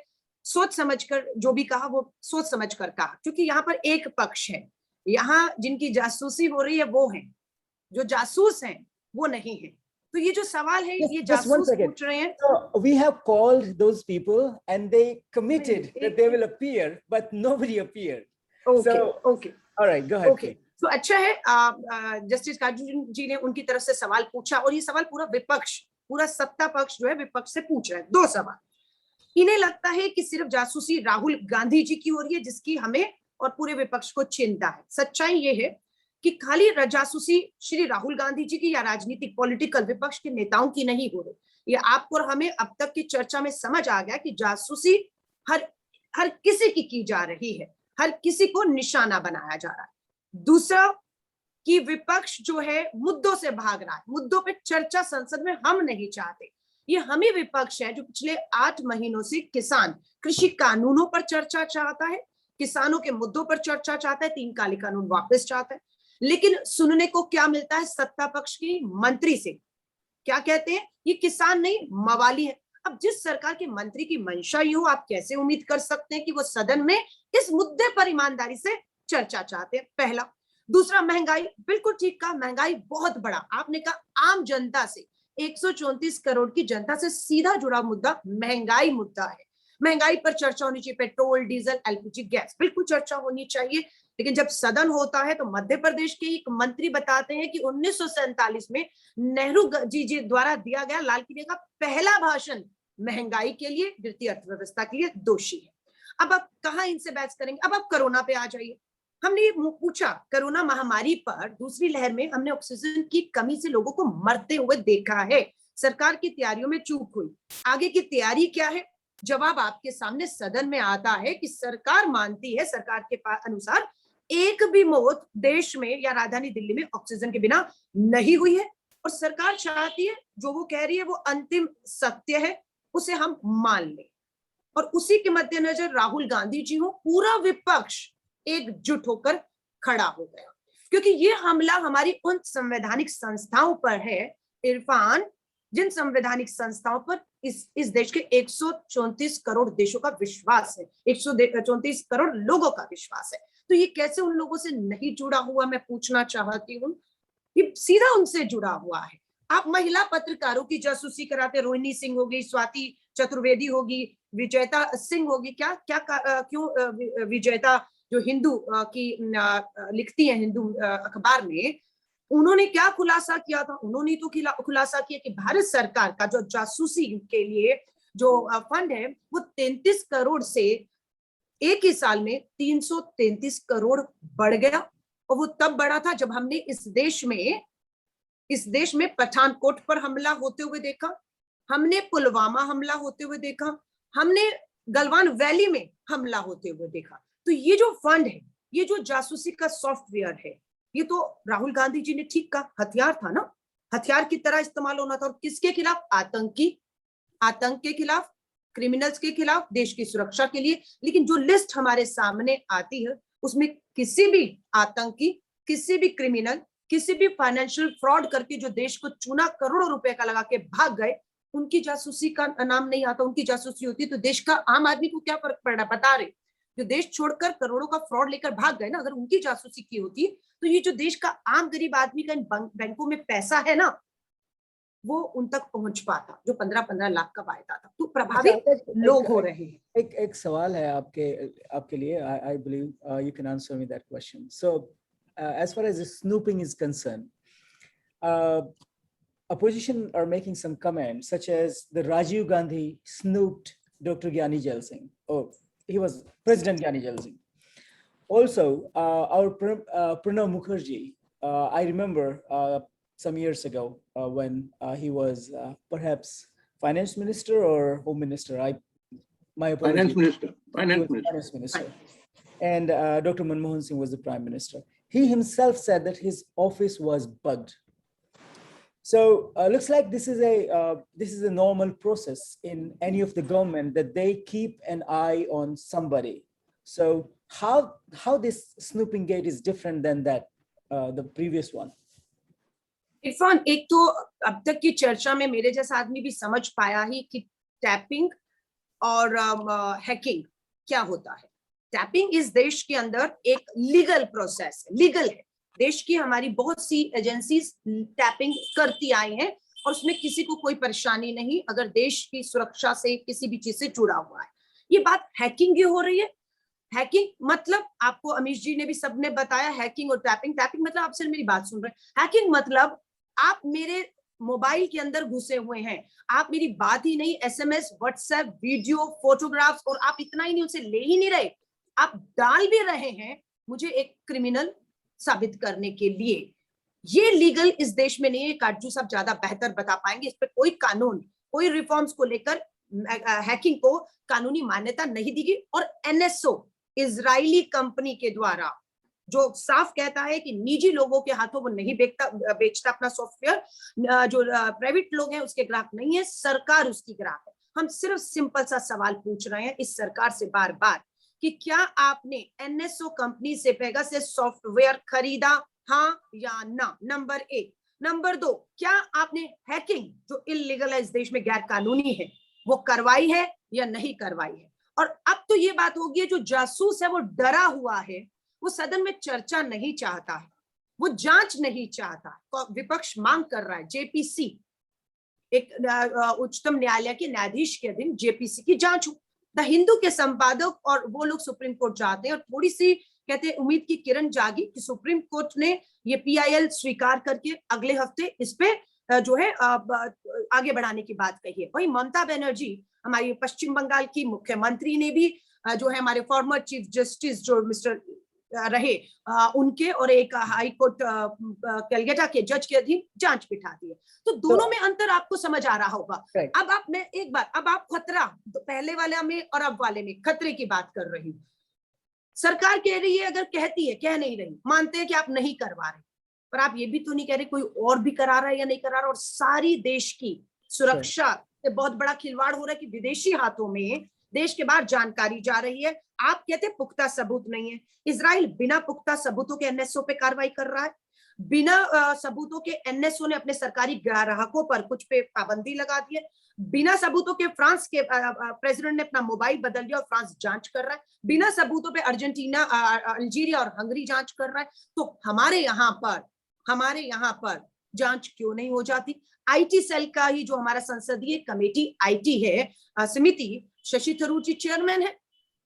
सोच समझकर जो भी कहा वो सोच समझकर कहा, क्योंकि यहाँ पर एक पक्ष है, यहाँ जिनकी जासूसी हो रही है वो है, जो जासूस हैं वो नहीं है। तो ये जो सवाल है ये जासूस पूछ रहे हैं। So we have called those people and they committed that they will appear, but nobody appeared. Okay. All right, go ahead. Okay. तो अच्छा है, जस्टिस काटजू जी ने उनकी तरफ से सवाल पूछा और ये सवाल पूरा विपक्ष, पूरा सत्ता पक्ष जो है विपक्ष से पूछ रहा है। दो सवाल। इन्हें लगता है कि सिर्फ जासूसी राहुल गांधी जी की हो रही है, जिसकी हमें और पूरे विपक्ष को चिंता है। सच्चाई ये है कि खाली जासूसी श्री राहुल गांधी जी की या राजनीतिक पॉलिटिकल विपक्ष के नेताओं की नहीं हो रही। ये आपको और हमें अब तक की चर्चा में समझ आ गया कि जासूसी हर किसी की जा रही है, हर किसी को निशाना बनाया जा रहा है। दूसरा कि विपक्ष जो है मुद्दों से भाग रहा है, मुद्दों पे चर्चा संसद में हम नहीं चाहते। ये हम ही विपक्ष है जो पिछले 8 महीनों से किसान कृषि कानूनों पर चर्चा चाहता है, किसानों के मुद्दों पर चर्चा चाहता है, 3 काले कानून वापस चाहता है। लेकिन सुनने को क्या मिलता है सत्ता पक्ष की मंत्री से? क्या कहते हैं? ये किसान नहीं मवाली है। अब जिस सरकार के मंत्री की मंशा ये हो, आप कैसे उम्मीद कर सकते हैं कि वो सदन में इस मुद्दे पर ईमानदारी से चर्चा चाहते हैं? पहला। दूसरा, महंगाई, बिल्कुल ठीक कहा, महंगाई बहुत बड़ा, आपने कहा आम जनता से, 134 करोड़ की जनता से सीधा जुड़ा मुद्दा महंगाई मुद्दा है। महंगाई पर चर्चा होनी चाहिए, पेट्रोल, डीजल, एलपीजी गैस, बिल्कुल चर्चा होनी चाहिए। लेकिन जब सदन होता है तो मध्य प्रदेश के एक मंत्री बताते हैं कि 1947 में नेहरू जी द्वारा दिया गया लाल किले का पहला भाषण महंगाई के लिए, गिरती अर्थव्यवस्था के लिए दोषी है। अब आप कहां इनसे बहस करेंगे? अब आप कोरोना पे आ जाइए। हमने ये पूछा, कोरोना महामारी पर दूसरी लहर में हमने ऑक्सीजन की कमी से लोगों को मरते हुए देखा है। सरकार की तैयारियों में चूक हुई। आगे की तैयारी क्या है? जवाब आपके सामने सदन में आता है कि सरकार मानती है, सरकार के अनुसार एक भी मौत देश में या राजधानी दिल्ली में ऑक्सीजन के बिना नहीं हुई है, और सरकार चाहती है जो वो कह रही है वो अंतिम सत्य है, उसे हम मान लें। और उसी के मद्देनजर राहुल गांधी जी हो, पूरा विपक्ष एकजुट होकर खड़ा हो गया, क्योंकि ये हमला हमारी उन संवैधानिक संस्थाओं पर है इरफान, जिन संवैधानिक संस्थाओं पर इस देश के 134 करोड़ देशों का विश्वास है, 134 करोड़ लोगों का विश्वास है। तो ये कैसे उन लोगों से नहीं जुड़ा हुआ, मैं पूछना चाहती हूँ। ये सीधा उनसे जुड़ा हुआ है। आप महिला पत्रकारों की जासूसी कराते, रोहिणी सिंह होगी, स्वाति चतुर्वेदी होगी, विजेता सिंह होगी, क्यों विजेता जो हिंदू की लिखती है हिंदू अखबार में, उन्होंने क्या खुलासा किया था? उन्होंने तो खुलासा किया कि भारत सरकार का जो जासूसी के लिए जो फंड है वो 33 करोड़ से एक ही साल में 333 करोड़ बढ़ गया। और वो तब बढ़ा था जब हमने इस देश में पठानकोट पर हमला होते हुए देखा, हमने पुलवामा हमला होते हुए देखा, हमने गलवान वैली में हमला होते हुए देखा। तो ये जो फंड है, ये जो जासूसी का सॉफ्टवेयर है, ये तो राहुल गांधी जी ने ठीक कहा, हथियार था ना, हथियार की तरह इस्तेमाल होना था। और किसके खिलाफ? आतंक के खिलाफ, क्रिमिनल्स के खिलाफ, देश की सुरक्षा के लिए। लेकिन जो लिस्ट हमारे सामने आती है उसमें किसी भी आतंकी, किसी भी क्रिमिनल, किसी भी फाइनेंशियल फ्रॉड करके जो देश को चुना करोड़ों रुपए का लगा के भाग गए, उनकी जासूसी का नाम नहीं आता। उनकी जासूसी होती तो देश का आम आदमी को क्या फर्क पड़ रहा, बता रहे, जो देश छोड़कर करोड़ों का फ्रॉड लेकर भाग गए ना, अगर उनकी जासूसी की होती तो ये जो देश का आम गरीब आदमी का इन बैंकों में पैसा है ना, वो उन तक पहुंच पाता, जो 15-15 लाख का वायदा था। तो प्रभावित लोग हो रहे हैं। एक सवाल है आपके लिए। I believe you can answer me that question. So as far as snooping is concerned, opposition are making some comments such as the Rajiv Gandhi snooped Dr. Gyani Jail Singh. Oh, he was President Gyani Jail Singh. Also, our Pranab Mukherjee, I remember some years ago when he was perhaps finance minister or home minister. Finance minister. And Dr. Manmohan Singh was the prime minister. he himself said that his office was bugged. So looks like this is a normal process in any of the government, that they keep an eye on somebody. So how this snooping gate is different than that the previous one? Irfan, एक तो अब तक की चर्चा में मेरे जैसा आदमी भी समझ पाया ही कि टैपिंग और हैकिंग क्या होता है। टैपिंग इस देश के अंदर एक लीगल प्रोसेस है, लीगल है। देश की हमारी बहुत सी एजेंसीज टैपिंग करती आई हैं और उसमें किसी को कोई परेशानी नहीं, अगर देश की सुरक्षा से किसी भी चीज से जुड़ा हुआ है। ये बात हैकिंग की हो रही है। हैकिंग मतलब आपको अमीश जी ने भी सबने बताया, हैकिंग और टैपिंग मतलब आप सिर्फ मेरी बात सुन रहे हैं। हैकिंग मतलब आप मेरे मोबाइल के अंदर घुसे हुए हैं, आप मेरी बात ही नहीं, एसएमएस, व्हाट्सएप, वीडियो, फोटोग्राफ्स, और आप इतना ही नहीं उनसे ले ही नहीं रहे, आप डाल भी रहे हैं मुझे एक क्रिमिनल साबित करने के लिए। ये लीगल इस देश में नहीं है। काटजू साहब ज्यादा बेहतर बता पाएंगे। इस पे कोई कानून, कोई रिफॉर्म्स को लेकर हैकिंग को कानूनी मान्यता नहीं दी गई। और एनएसओ इजरायली कंपनी के द्वारा जो साफ कहता है कि निजी लोगों के हाथों वो नहीं बेचता अपना सॉफ्टवेयर, जो प्राइवेट लोग हैं उसके ग्राहक नहीं है, सरकार उसकी ग्राहक है। हम सिर्फ सिंपल सा सवाल पूछ रहे हैं इस सरकार से बार बार कि क्या आपने एनएसओ कंपनी से पेगासस सॉफ्टवेयर खरीदा, हाँ या ना? नंबर 1। नंबर 2, क्या आपने हैकिंग जो इल्लीगल है, इस देश में गैर कानूनी है, वो करवाई है या नहीं करवाई है? और अब तो ये बात होगी है, जो जासूस है वो डरा हुआ है, वो सदन में चर्चा नहीं चाहता है, वो जांच नहीं चाहता। विपक्ष मांग कर रहा है जेपीसी, एक उच्चतम न्यायालय के न्यायाधीश के अधीन जेपीसी की जांच हो। द हिंदू के संपादक और वो लोग सुप्रीम कोर्ट जाते हैं और थोड़ी सी कहते हैं उम्मीद की किरण जागी कि सुप्रीम कोर्ट ने ये पीआईएल स्वीकार करके अगले हफ्ते इस पे जो है आगे बढ़ाने की बात कही है। वही ममता बनर्जी, हमारी पश्चिम बंगाल की मुख्यमंत्री, ने भी जो है हमारे फॉर्मर चीफ जस्टिस जो मिस्टर रहे उनके और एक हाई कोर्ट कलकत्ता के जज के अधीन जांच बिठा दी है। तो दोनों में अंतर आपको समझ आ रहा होगा। अब आप, मैं एक बार, अब आप खतरा, तो पहले वाले में और अब वाले में खतरे की बात कर रही हूँ। सरकार कह रही है, अगर कहती है, कह नहीं रही, मानते हैं कि आप नहीं करवा रहे, पर आप ये भी तो नहीं कह रहे कोई और भी करा रहा है या नहीं करा रहा। और सारी देश की सुरक्षा से बहुत बड़ा खिलवाड़ हो रहा है कि विदेशी हाथों में देश के बाहर जानकारी जा रही है। आप कहते हैं पुख्ता सबूत नहीं है। इजराइल बिना पुख्ता सबूतों के एनएसओ पे कार्रवाई कर रहा है। बिना सबूतों के एनएसओ ने अपने सरकारी ग्राहकों पर कुछ पे पाबंदी लगा दी है। बिना सबूतों के फ्रांस के प्रेसिडेंट ने अपना मोबाइल बदल दिया और फ्रांस जांच कर रहा है। बिना सबूतों पे अर्जेंटीना, अल्जीरिया और हंगरी जांच कर रहा है। तो हमारे यहाँ पर जांच क्यों नहीं हो जाती? आईटी सेल का ही जो हमारा संसदीय कमेटी आईटी है, समिति, शशि थरूर जी चेयरमैन है।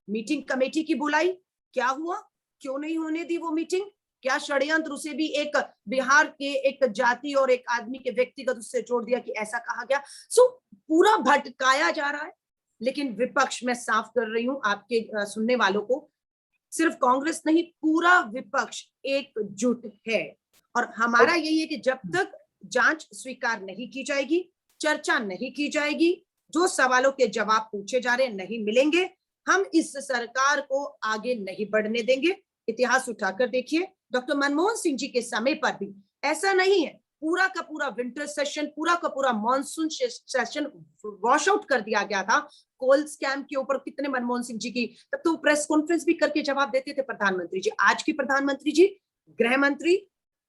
मीटिंग कमेटी की बुलाई, क्या हुआ? क्यों नहीं होने दी वो मीटिंग? क्या षड्यंत्र, उसे भी एक बिहार के एक जाति और एक आदमी के व्यक्तिगत उससे जोड़ दिया कि ऐसा कहा गया। सो पूरा भटकाया जा रहा है। लेकिन विपक्ष, मैं साफ कर रही हूं आपके सुनने वालों को, सिर्फ कांग्रेस नहीं, पूरा विपक्ष एकजुट है। और हमारा यही है कि जब तक जांच स्वीकार नहीं की जाएगी, चर्चा नहीं की जाएगी, जो सवालों के जवाब पूछे जा रहे हैं नहीं मिलेंगे, हम इस सरकार को आगे नहीं बढ़ने देंगे। इतिहास उठाकर देखिए, डॉक्टर मनमोहन सिंह जी के समय पर भी ऐसा नहीं है, पूरा का पूरा विंटर सेशन, पूरा का पूरा मॉनसून सेशन वॉश आउट कर दिया गया था कोल स्कैम के ऊपर। कितने मनमोहन सिंह जी की, तब तो प्रेस कॉन्फ्रेंस भी करके जवाब देते थे प्रधानमंत्री जी। आज की प्रधानमंत्री जी, गृह मंत्री,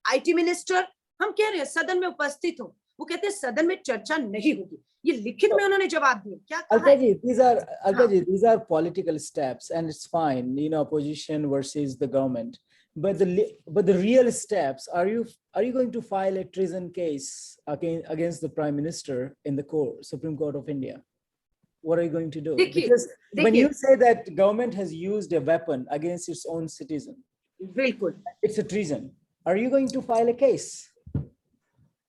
आईटी मिनिस्टर, हम कह रहे हैं सदन में उपस्थित हो, वो कहते हैं सदन में चर्चा नहीं होगी। ये लिखित में उन्होंने जवाब दिया। क्या कहा है? these are political steps and it's fine, you know, opposition versus the government, but the real steps, are you going to file a treason case against the prime minister in the Supreme Court of India? What are you going to do? Because when you say that government has used a weapon against its own citizen, it's a treason. Are you going to file a case?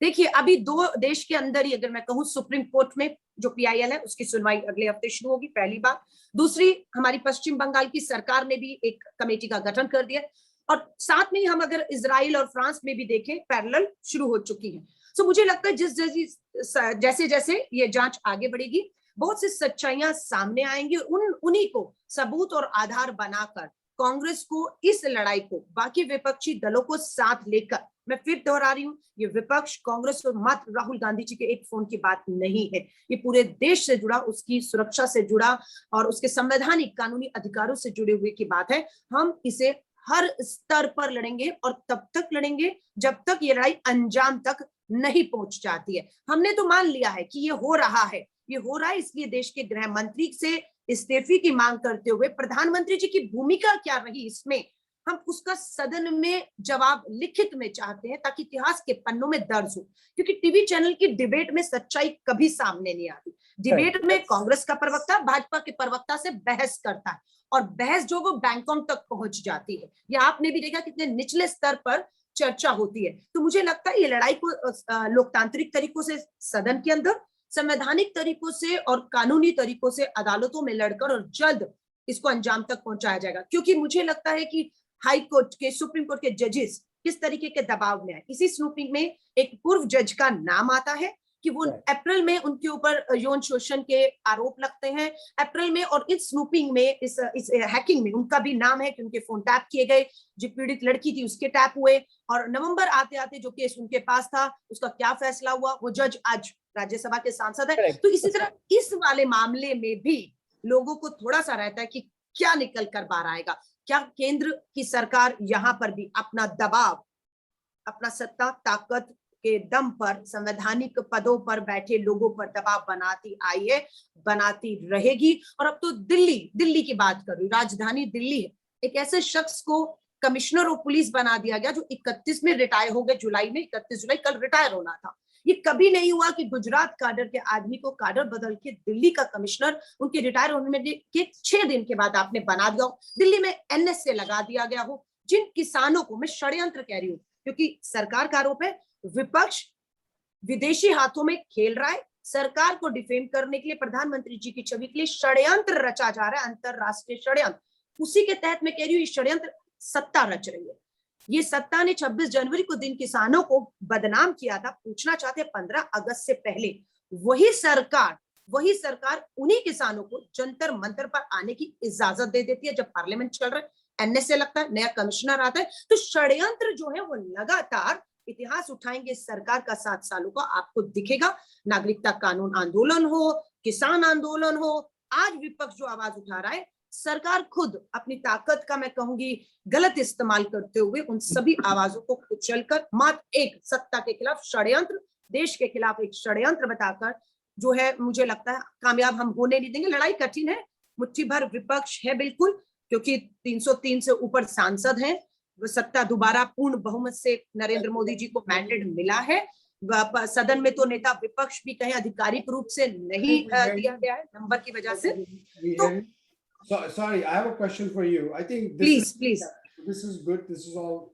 देखिए, अभी दो देश के अंदर ही, अगर मैं कहूँ, सुप्रीम कोर्ट में जो पीआईएल है उसकी सुनवाई अगले हफ्ते शुरू होगी, पहली बात। दूसरी, हमारी पश्चिम बंगाल की सरकार ने भी एक कमेटी का गठन कर दिया और साथ में ही हम अगर इजराइल और फ्रांस में भी देखें, पैरेलल शुरू हो चुकी है। सो मुझे लगता है जैसे जैसे ये जांच आगे बढ़ेगी, बहुत सी सच्चाइयां सामने आएंगी। उन्हीं को सबूत और आधार बनाकर कांग्रेस को इस लड़ाई को बाकी विपक्षी दलों को साथ लेकर, मैं फिर दोहरा रही हूँ, ये विपक्ष कांग्रेस और मात्र राहुल गांधी जी के एक फोन की बात नहीं है, ये पूरे देश से जुड़ा, उसकी सुरक्षा से जुड़ा और उसके संवैधानिक कानूनी अधिकारों से जुड़े हुए की बात है। हम इसे हर स्तर पर लड़ेंगे और तब तक लड़ेंगे जब तक ये लड़ाई अंजाम तक नहीं पहुंच जाती है। हमने तो मान लिया है कि ये हो रहा है, ये हो रहा है, इसलिए देश के गृह मंत्री से इस्तीफे की मांग करते हुए प्रधानमंत्री जी की भूमिका क्या रही इसमें, हम उसका सदन में जवाब लिखित में चाहते हैं ताकि इतिहास के पन्नों में दर्ज हो। क्योंकि टीवी चैनल की डिबेट में सच्चाई कभी सामने नहीं आती। डिबेट में कांग्रेस का प्रवक्ता भाजपा के प्रवक्ता से बहस करता है और बहस जो वो बैंकॉक तक पहुंच जाती है। ये आपने भी देखा कितने निचले स्तर पर चर्चा होती है। तो मुझे लगता है ये लड़ाई को लोकतांत्रिक तरीकों से सदन के अंदर, संवैधानिक तरीकों से और कानूनी तरीकों से अदालतों में लड़कर और जल्द इसको अंजाम तक पहुंचाया जाएगा। क्योंकि मुझे लगता है कि हाई कोर्ट के, सुप्रीम कोर्ट के जजेस किस तरीके के दबाव में है। इसी स्नूपिंग में एक पूर्व जज का नाम आता है कि वो अप्रैल में उनके ऊपर यौन शोषण के आरोप लगते हैं अप्रैल में, और इस स्नूपिंग में, इस हैकिंग में उनका भी नाम है कि उनके फोन टैप किए गए, जो पीड़ित लड़की थी उसके टैप हुए, और नवंबर आते आते जो केस उनके पास था उसका क्या फैसला हुआ, वो जज आज राज्यसभा के सांसद है। तो इसी तरह इस वाले मामले में भी लोगों को थोड़ा सा रहता है कि क्या निकल कर बाहर आएगा, क्या केंद्र की सरकार यहाँ पर भी अपना दबाव, अपना सत्ता ताकत के दम पर संवैधानिक पदों पर बैठे लोगों पर दबाव बनाती आई है, बनाती रहेगी। और अब तो दिल्ली की बात कर रही, राजधानी दिल्ली है, एक ऐसे शख्स को कमिश्नर ऑफ पुलिस बना दिया गया जो 31 में रिटायर हो गए, जुलाई में, 31 जुलाई कल रिटायर होना था। ये कभी नहीं हुआ कि गुजरात काडर के आदमी को काडर बदल के दिल्ली का कमिश्नर उनके रिटायर होने के 6 दिन के बाद आपने बना दिया हो, दिल्ली में NSA लगा दिया गया हो। जिन किसानों को, मैं षड्यंत्र कह रही हूँ क्योंकि सरकार का आरोप है विपक्ष विदेशी हाथों में खेल रहा है, सरकार को डिफेम करने के लिए, प्रधानमंत्री जी की छवि के लिए षड्यंत्र रचा जा रहा है, अंतरराष्ट्रीय षड्यंत्र। उसी के तहत मैं कह रही हूँ ये षड्यंत्र सत्ता रच रही है। ये सत्ता ने 26 जनवरी को दिन किसानों को बदनाम किया था, पूछना चाहते 15 अगस्त से पहले वही सरकार उन्हीं किसानों को जंतर मंतर पर आने की इजाजत दे देती है जब पार्लियामेंट चल रहा है, NSA लगता है, नया कमिश्नर आता है। तो षड्यंत्र जो है वो लगातार, इतिहास उठाएंगे सरकार का 7 सालों का, आपको दिखेगा। नागरिकता कानून आंदोलन हो, किसान आंदोलन हो, आज विपक्ष जो आवाज उठा रहा है, सरकार खुद अपनी ताकत का, मैं कहूंगी, गलत इस्तेमाल करते हुए उन सभी आवाजों को कुचलकर मात्र एक सत्ता के खिलाफ षड्यंत्र, देश के खिलाफ एक षड्यंत्र बताकर जो है, मुझे लगता है कामयाब हम होने नहीं देंगे। लड़ाई कठिन है, मुट्ठी भर विपक्ष है बिल्कुल, क्योंकि 303 से ऊपर सांसद हैं, सत्ता दोबारा पूर्ण बहुमत से नरेंद्र मोदी जी को मैंडेट मिला है। सदन में तो नेता विपक्ष भी कहें आधिकारिक रूप से नहीं दिया गया है नंबर की वजह से। तो sorry, I have a question for you. I think please. This is good. This is all.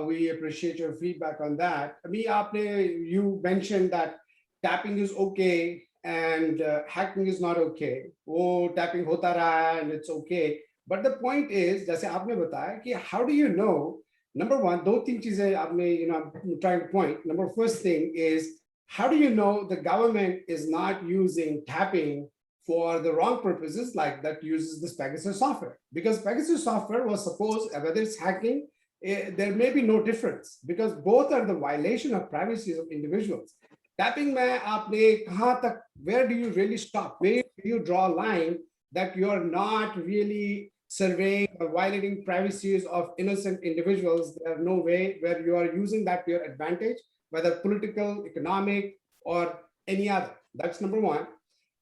We appreciate your feedback on that. I mean, you mentioned that tapping is okay and hacking is not okay. वो tapping होता रहा है and it's okay. But the point is, जैसे आपने बताया कि how do you know? Number one, 2-3 चीजें आपने, I'm trying to point. First thing is, how do you know the government is not using tapping for the wrong purposes, like that uses this Pegasus software? Because Pegasus software was supposed, whether it's hacking, there may be no difference because both are the violation of privacy of individuals. Tapping में आपने कहाँ तक, where do you really stop? Where do you draw a line that you are not really surveying or violating privacies of innocent individuals? There are no way where you are using that to your advantage, whether political, economic, or any other. That's number one.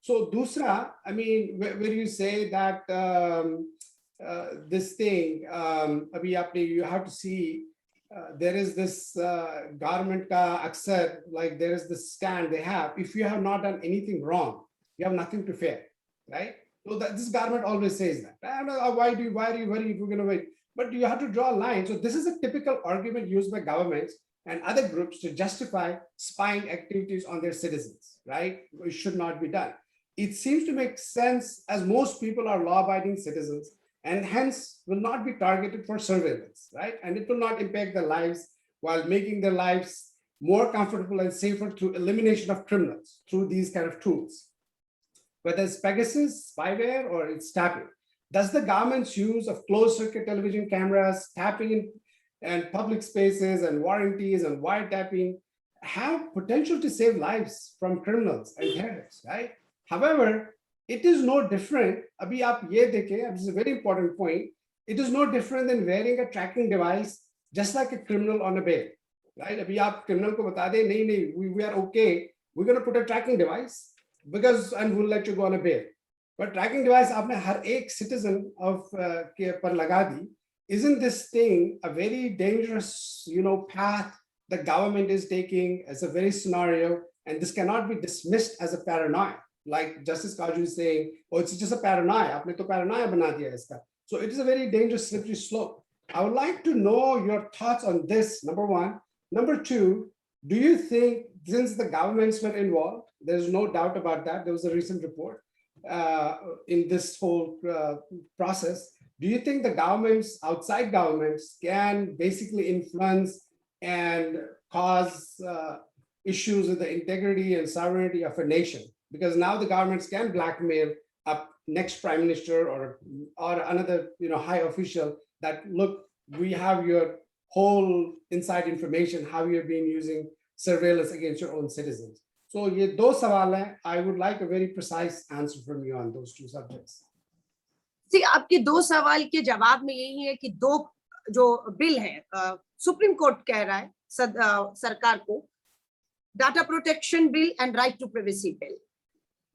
So dusra, I mean, where you say that this thing, you have to see, there is this government ka aksar, like there is this stand they have. If you have not done anything wrong, you have nothing to fear, right? So that this government always says that. I don't know, why do you worry if you're going to wait? But you have to draw a line. So this is a typical argument used by governments and other groups to justify spying activities on their citizens, right? It should not be done. It seems to make sense as most people are law-abiding citizens and hence will not be targeted for surveillance, right? And it will not impact their lives while making their lives more comfortable and safer through elimination of criminals through these kind of tools, whether it's Pegasus, spyware, or it's tapping. Does the government's use of closed circuit television cameras, tapping in and public spaces and warranties and wiretapping have potential to save lives from criminals and terrorists, right? However, it is no different. Abhi aap ye dekhe, this is a very important point. It is no different than wearing a tracking device, just like a criminal on a bail, right? Abhi aap criminal ko bata de, nahi, we are okay. We're going to put a tracking device and we'll let you go on a bail. But tracking device aapne har ek citizen of ke par laga di. Isn't this thing a very dangerous, path the government is taking as a very scenario, and this cannot be dismissed as a paranoia, like Justice Kaju is saying, oh, it's just a paranoia. Aapne to paranoia bana diya iska. So it is a very dangerous slippery slope. I would like to know your thoughts on this, number one. Number two, do you think, since the governments were involved, there's no doubt about that, there was a recent report in this whole process, do you think the governments, outside governments, can basically influence and cause issues with the integrity and sovereignty of a nation? Because now the governments can blackmail a next prime minister or another high official that, look, we have your whole inside information, how you've been using surveillance against your own citizens. So ye do sawal hai. I would like a very precise answer from you on those two subjects. See, आपके दो सवाल के जवाब में यही है कि दो जो बिल है, सुप्रीम कोर्ट कह रहा है सरकार को, data protection bill and right to privacy bill,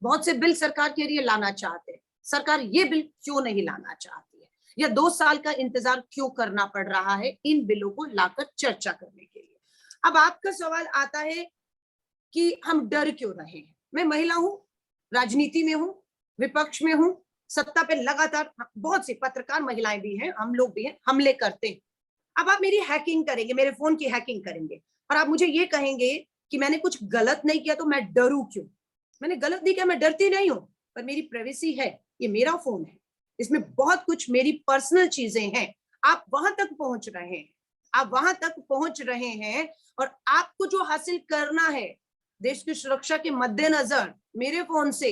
बहुत से बिल सरकार के लिए लाना चाहते हैं। सरकार ये बिल क्यों नहीं लाना चाहती है, या 2 साल का इंतजार क्यों करना पड़ रहा है इन बिलों को लाकर चर्चा करने के लिए? अब आपका सवाल आता है कि हम डर क्यों रहे हैं। मैं महिला हूं, राजनीति में हूं, विपक्ष में हूं, सत्ता पे लगातार बहुत सी पत्रकार महिलाएं भी हैं, हम लोग भी हैं, हमले करते हैं। अब आप मेरी हैकिंग करेंगे, मेरे फोन की हैकिंग करेंगे, और आप मुझे ये कहेंगे कि मैंने कुछ गलत नहीं किया तो मैं डरूं क्यों? मैंने गलत नहीं किया, मैं डरती नहीं हूं, पर मेरी प्राइवेसी है, ये मेरा फोन है, इसमें बहुत कुछ मेरी पर्सनल चीजें हैं। आप वहां तक पहुंच रहे हैं, आप वहां तक पहुंच रहे हैं, और आपको जो हासिल करना है देश की सुरक्षा के मद्देनजर मेरे फोन से,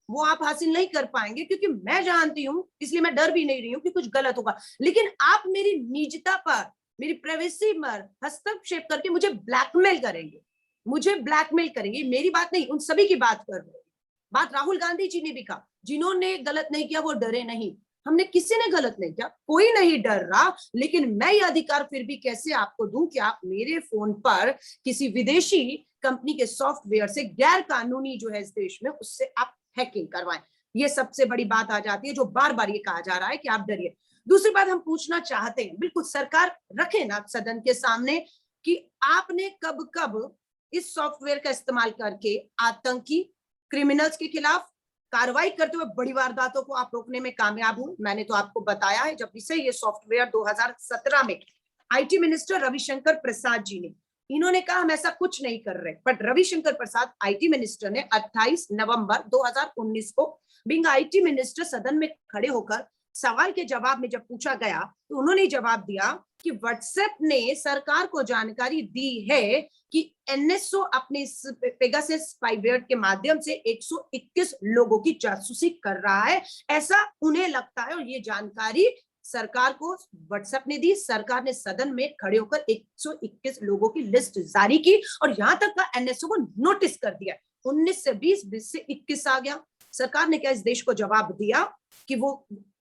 वो आप हासिल नहीं कर पाएंगे, क्योंकि मैं जानती हूं, इसलिए मैं डर भी नहीं रही हूं कि कुछ गलत होगा। लेकिन आप मेरी निजता पर, मेरी प्राइवेसी पर हस्तक्षेप करके मुझे ब्लैकमेल करेंगे, मेरी बात नहीं, उन सभी की बात कर रहे हैं। बात राहुल गांधी जी ने भी कहा, जिन्होंने गलत नहीं किया वो डरे नहीं। हमने किसी ने गलत नहीं किया, कोई नहीं डर रहा, लेकिन मैं ये अधिकार फिर भी कैसे आपको दूं कि आप मेरे फोन पर किसी विदेशी कंपनी के सॉफ्टवेयर से, गैर कानूनी जो है इस देश में, उससे आप हैकिंग करवाएं। ये सबसे बड़ी बात आ जाती है, जो बार बार ये कहा जा रहा है कि आप डरिए। दूसरी बात हम पूछना चाहते हैं, बिल्कुल सरकार रखे ना सदन के सामने, कि आपने कब कब इस सॉफ्टवेयर का इस्तेमाल करके आतंकी क्रिमिनल्स के खिलाफ कार्रवाई करते हुए बड़ी वारदातों को आप रोकने में कामयाब हुए। मैंने तो आपको बताया है, जब से ये सॉफ्टवेयर 2017 में आईटी मिनिस्टर रविशंकर प्रसाद जी ने, इन्होंने कहा हम ऐसा कुछ नहीं कर रहे, but Ravishankar Prasad IT minister ने 28 नवंबर 2019 को बीइंग आईटी मिनिस्टर सदन में खड़े होकर सवाल के जवाब में जब पूछा गया, तो उन्होंने जवाब दिया कि व्हाट्सएप ने सरकार को जानकारी दी है कि एनएसओ अपने पेगासस स्पाईवेयर के माध्यम से 121 लोगों की जासूसी कर रहा है, ऐसा उन्हें लगता है, और ये जानकारी सरकार को व्हाट्सएप ने दी। सरकार ने सदन में खड़े होकर 121 लोगों की लिस्ट जारी की, और यहां तक का एनएसओ को नोटिस कर दिया। 19 से 20, 20 से 21 आ गया। सरकार ने क्या इस देश को जवाब दिया कि वो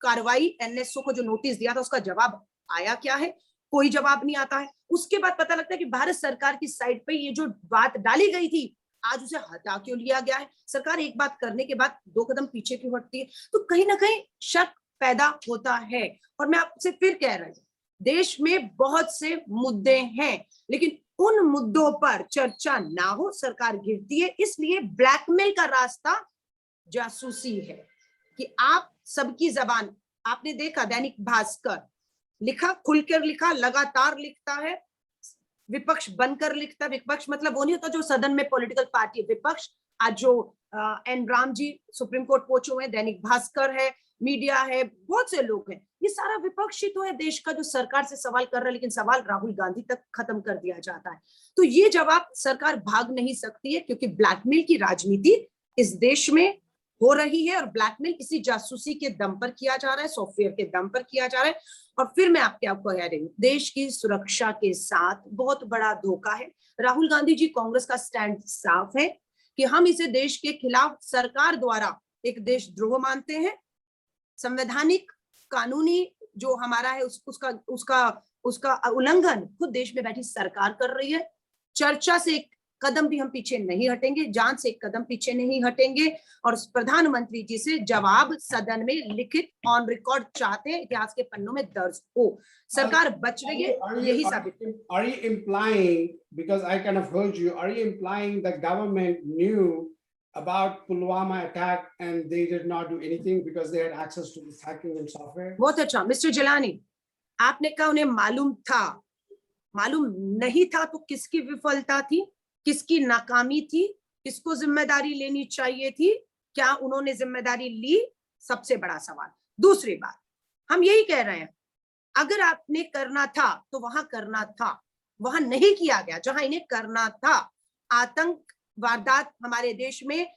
कार्रवाई, एनएसओ को जो नोटिस दिया था उसका जवाब आया क्या है? कोई जवाब नहीं आता है। उसके बाद पता लगता है कि भारत सरकार की साइड पे ये जो बात डाली गई थी, आज उसे हटा क्यों लिया गया है? सरकार एक बात करने के बाद 2 कदम पीछे क्यों हटती है? तो कहीं ना कहीं शक पैदा होता है। और मैं आपसे फिर कह रही हूं, देश में बहुत से मुद्दे हैं, लेकिन उन मुद्दों पर चर्चा ना हो, सरकार गिरती है। इसलिए ब्लैकमेल का रास्ता जासूसी है कि आप सबकी जबान, आपने देखा दैनिक भास्कर लिखा, खुलकर लिखा, लगातार लिखता है, विपक्ष बनकर लिखता है। विपक्ष मतलब वो नहीं होता जो सदन में पॉलिटिकल पार्टी, विपक्ष आज जो N Ram ji supreme court पहुंचे हुए हैं, दैनिक भास्कर है, मीडिया है, बहुत से लोग हैं, ये सारा विपक्ष ही तो है देश का, जो सरकार से सवाल कर रहा है, लेकिन सवाल राहुल गांधी तक खत्म कर दिया जाता है। तो ये जवाब सरकार भाग नहीं सकती है, क्योंकि ब्लैकमेल की राजनीति इस देश में हो रही है और ब्लैकमेल इसी जासूसी के दम पर किया जा रहा है, सॉफ्टवेयर के दम पर किया जा रहा है। और फिर मैं आपको कह रही हूँ, देश की सुरक्षा के साथ बहुत बड़ा धोखा है। राहुल गांधी जी, कांग्रेस का स्टैंड साफ है कि हम इसे देश के खिलाफ सरकार द्वारा एक देशद्रोह मानते हैं। संवैधानिक कानूनी जो हमारा है उसका उल्लंघन खुद देश में बैठी सरकार कर रही है। चर्चा से एक कदम भी हम पीछे नहीं हटेंगे, जांच से एक कदम पीछे नहीं हटेंगे और प्रधानमंत्री जी से जवाब सदन में लिखित ऑन रिकॉर्ड चाहते हैं, इतिहास के पन्नों में दर्ज हो। सरकार बच रही है, यही साबित। Are you implying, because I kind of heard you, are you implying the government knew about Pulwama attack and they did not do anything because they had access to this hacking and software? बहुत अच्छा मिस्टर जिलानी, आपने कहा उन्हें मालूम था, मालूम नहीं था तो किसकी विफलता थी, किसकी नाकामी थी, किसको जिम्मेदारी लेनी चाहिए थी, क्या उन्होंने जिम्मेदारी ली? सबसे बड़ा सवाल। दूसरी बात, हम यही कह रहे हैं, अगर आपने करना था तो वहां करना था, वहां नहीं किया गया जहां इन्हें करना था। आतंक वारदात हमारे देश में,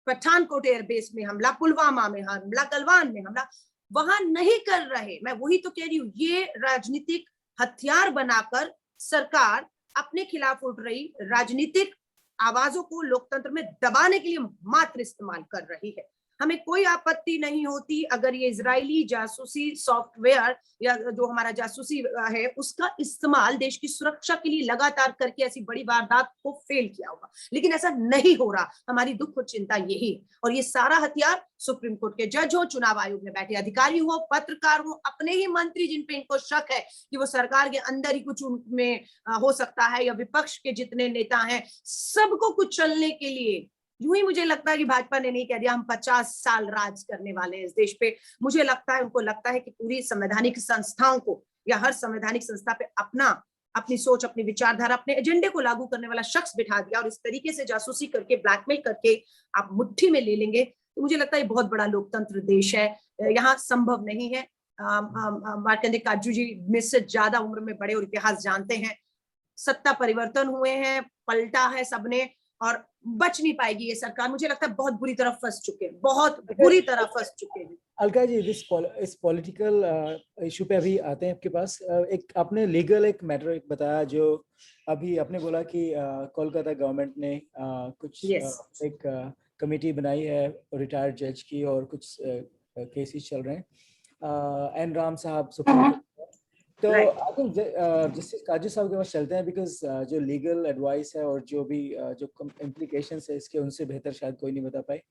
पठानकोट एयरबेस में हमला, पुलवामा में हमला, गलवान में हमला, वहां नहीं कर रहे। मैं वही तो कह रही हूँ, ये राजनीतिक हथियार बनाकर सरकार अपने खिलाफ उठ रही राजनीतिक आवाजों को लोकतंत्र में दबाने के लिए मात्र इस्तेमाल कर रही है। हमें कोई आपत्ति नहीं होती अगर ये इजरायली जासूसी सॉफ्टवेयर या जो हमारा जासूसी है उसका इस्तेमाल देश की सुरक्षा के लिए लगातार करके ऐसी बड़ी वारदात को फेल किया होगा, लेकिन ऐसा नहीं हो रहा। हमारी दुख और चिंता यही है। और ये सारा हथियार सुप्रीम कोर्ट के जज हो, चुनाव आयोग में बैठे अधिकारी हो, पत्रकार हो, अपने ही मंत्री जिन पे इनको शक है कि वो सरकार के अंदर ही कुछ उनमें हो सकता है, या विपक्ष के जितने नेता हैं, सबको कुछ चलने के लिए यूं ही मुझे लगता है कि भाजपा ने नहीं कह दिया हम 50 साल राज करने वाले हैं इस देश पे। मुझे लगता है उनको लगता है कि पूरी संवैधानिक संस्थाओं को या हर संवैधानिक संस्था पे अपनी सोच, अपनी विचारधारा, अपने एजेंडे को लागू करने वाला शख्स बिठा दिया और इस तरीके से जासूसी करके, ब्लैकमेल करके आप मुट्ठी में ले लेंगे, तो मुझे लगता है बहुत बड़ा लोकतंत्र देश है, यहाँ संभव नहीं है। मार्कंडे काटजू जी मुझसे ज्यादा उम्र में बड़े और इतिहास जानते हैं। सत्ता परिवर्तन हुए हैं, पलटा है सबने और बच नहीं पाएगी ये सरकार। मुझे लगता है बहुत बुरी तरह फंस चुके हैं, बहुत बुरी तरह फंस चुके हैं। अलका जी, इस पॉलिटिकल इशू पे अभी आते हैं आपके पास। एक आपने लीगल एक मैटर एक बताया, जो अभी आपने बोला कि कोलकाता गवर्नमेंट ने कुछ एक कमेटी बनाई है रिटायर्ड जज की और कुछ केसेस चल रहे हैं। एन राम साहब सुप्रीम कोर्ट, तो आई थिंक जस्टिस काजू साहब के पास चलते हैं, बिकॉज जो लीगल एडवाइस है और जो भी जो इम्प्लीकेशंस है इसके, उनसे बेहतर शायद कोई नहीं बता पाए।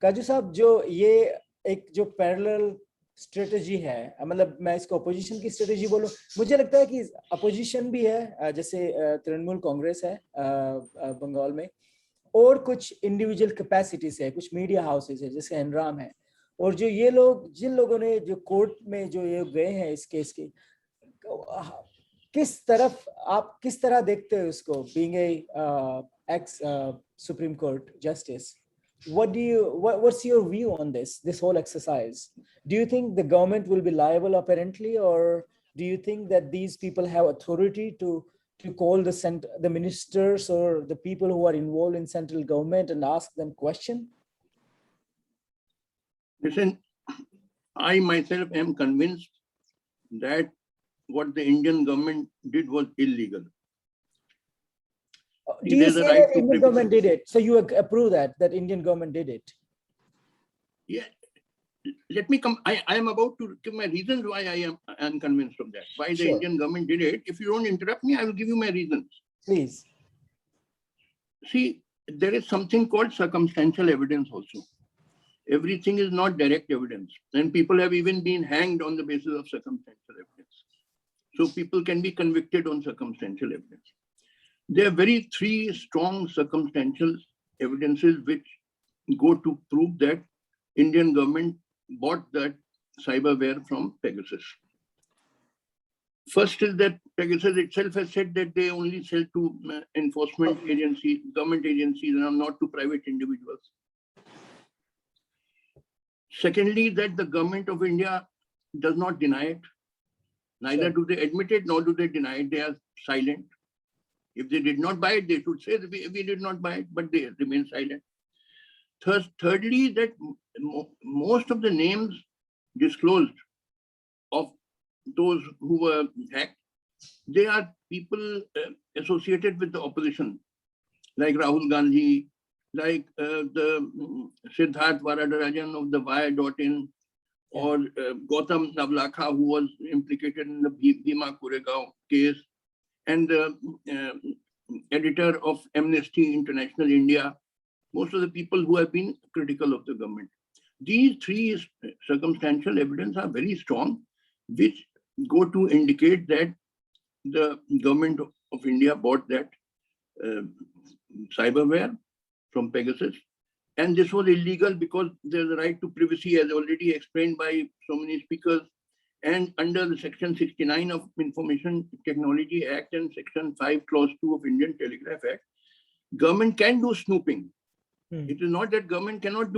काजू साहब, जो ये एक जो पैरेलल स्ट्रेटजी है, मतलब मैं इसको अपोजिशन की स्ट्रेटजी बोलूं, मुझे लगता है कि अपोजिशन भी है, जैसे तृणमूल कांग्रेस है बंगाल में, और कुछ इंडिविजुअल कैपेसिटीज है, कुछ मीडिया हाउसेज है जैसे एनराम है, और जो ये लोग, जिन लोगों ने जो कोर्ट में जो ये गए हैं इस केस के, आप किस तरह देखते हो इसको, being a ex Supreme Court justice? What's your view on this whole exercise? Do you think the government will be liable apparently, or do you think that these people have authority to call the ministers or the people who are involved in central government and ask them question? Listen, I myself am convinced that what the Indian government did was illegal. Do you say that Indian government did it? So you approve that Indian government did it? Yeah. Let me come. I am about to give my reasons why I am convinced of that. Why the Indian government did it. If you don't interrupt me, I will give you my reasons. Please. See, there is something called circumstantial evidence also. Everything is not direct evidence. And people have even been hanged on the basis of circumstantial evidence. So people can be convicted on circumstantial evidence. There are three strong circumstantial evidences which go to prove that Indian government bought that cyberware from Pegasus. First is that Pegasus itself has said that they only sell to enforcement agencies, government agencies, and not to private individuals. Secondly, that the government of India does not deny it. Neither do they admit it, nor do they deny it. They are silent. If they did not buy it, they should say we did not buy it, but they remain silent. Thirdly, that most of the names disclosed of those who were hacked, they are people associated with the opposition, like Rahul Gandhi, like the Siddharth Varadarajan of the Wire.in, or Gautam Navlakha, who was implicated in the Bhima Koregaon case, and the editor of Amnesty International India, most of the people who have been critical of the government. These three circumstantial evidence are very strong, which go to indicate that the government of India bought that cyberware from Pegasus. And this was illegal because there's a right to privacy, as already explained by so many speakers. And under the Section 69 of Information Technology Act and Section 5, Clause 2 of Indian Telegraph Act, government can do snooping. It is not that government cannot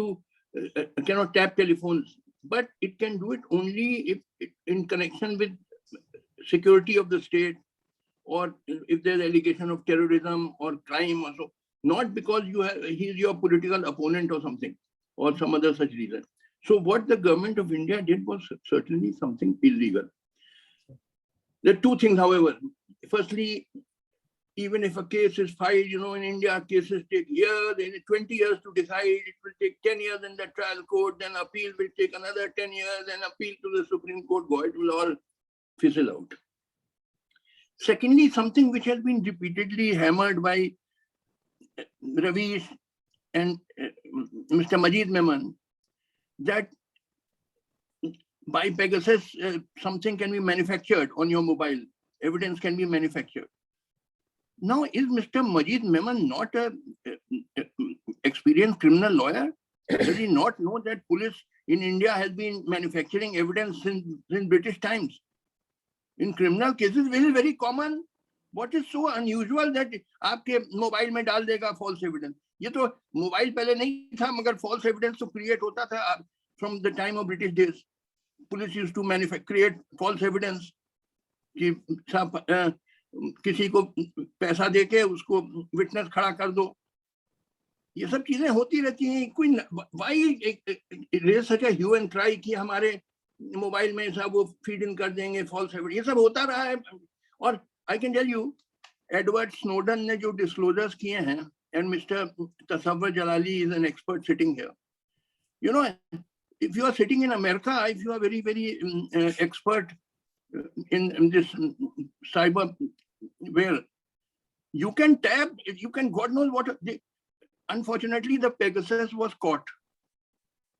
tap telephones, but it can do it only if in connection with security of the state, or if there's allegation of terrorism or crime or so. Not because he's your political opponent or something, or some other such reason. So what the government of India did was certainly something illegal. There are two things, however. Firstly, even if a case is filed, in India, cases take years, 20 years to decide, it will take 10 years in the trial court, then appeal will take another 10 years, and appeal to the Supreme Court, it will all fizzle out. Secondly, something which has been repeatedly hammered by Ravish and Mr. Majid Memon, that by Pegasus, something can be manufactured on your mobile, evidence can be manufactured. Now, is Mr. Majid Memon not an experienced criminal lawyer? Does he not know that police in India has been manufacturing evidence since British times? In criminal cases, it is very common. What is so unusual that आपके मोबाइल में डाल देगा false evidence? ये तो मोबाइल पहले नहीं था, मगर false evidence तो create होता था from the time of British days. Police used to create false evidence कि किसी को पैसा देके उसको witness खड़ा कर दो. ये सब चीजें होती रहती हैं. कोई why raise such a hue and cry कि हमारे मोबाइल में सब वो feed in कर देंगे false evidence? ये सब होता रहा है. और I can tell you, Edward Snowden ने जो disclosures किए हैं, and Mr. Tasawwur Jalali is an expert sitting here. If you are sitting in America, if you are very, very expert in this cyberware, you can tap, God knows what. Unfortunately, the Pegasus was caught.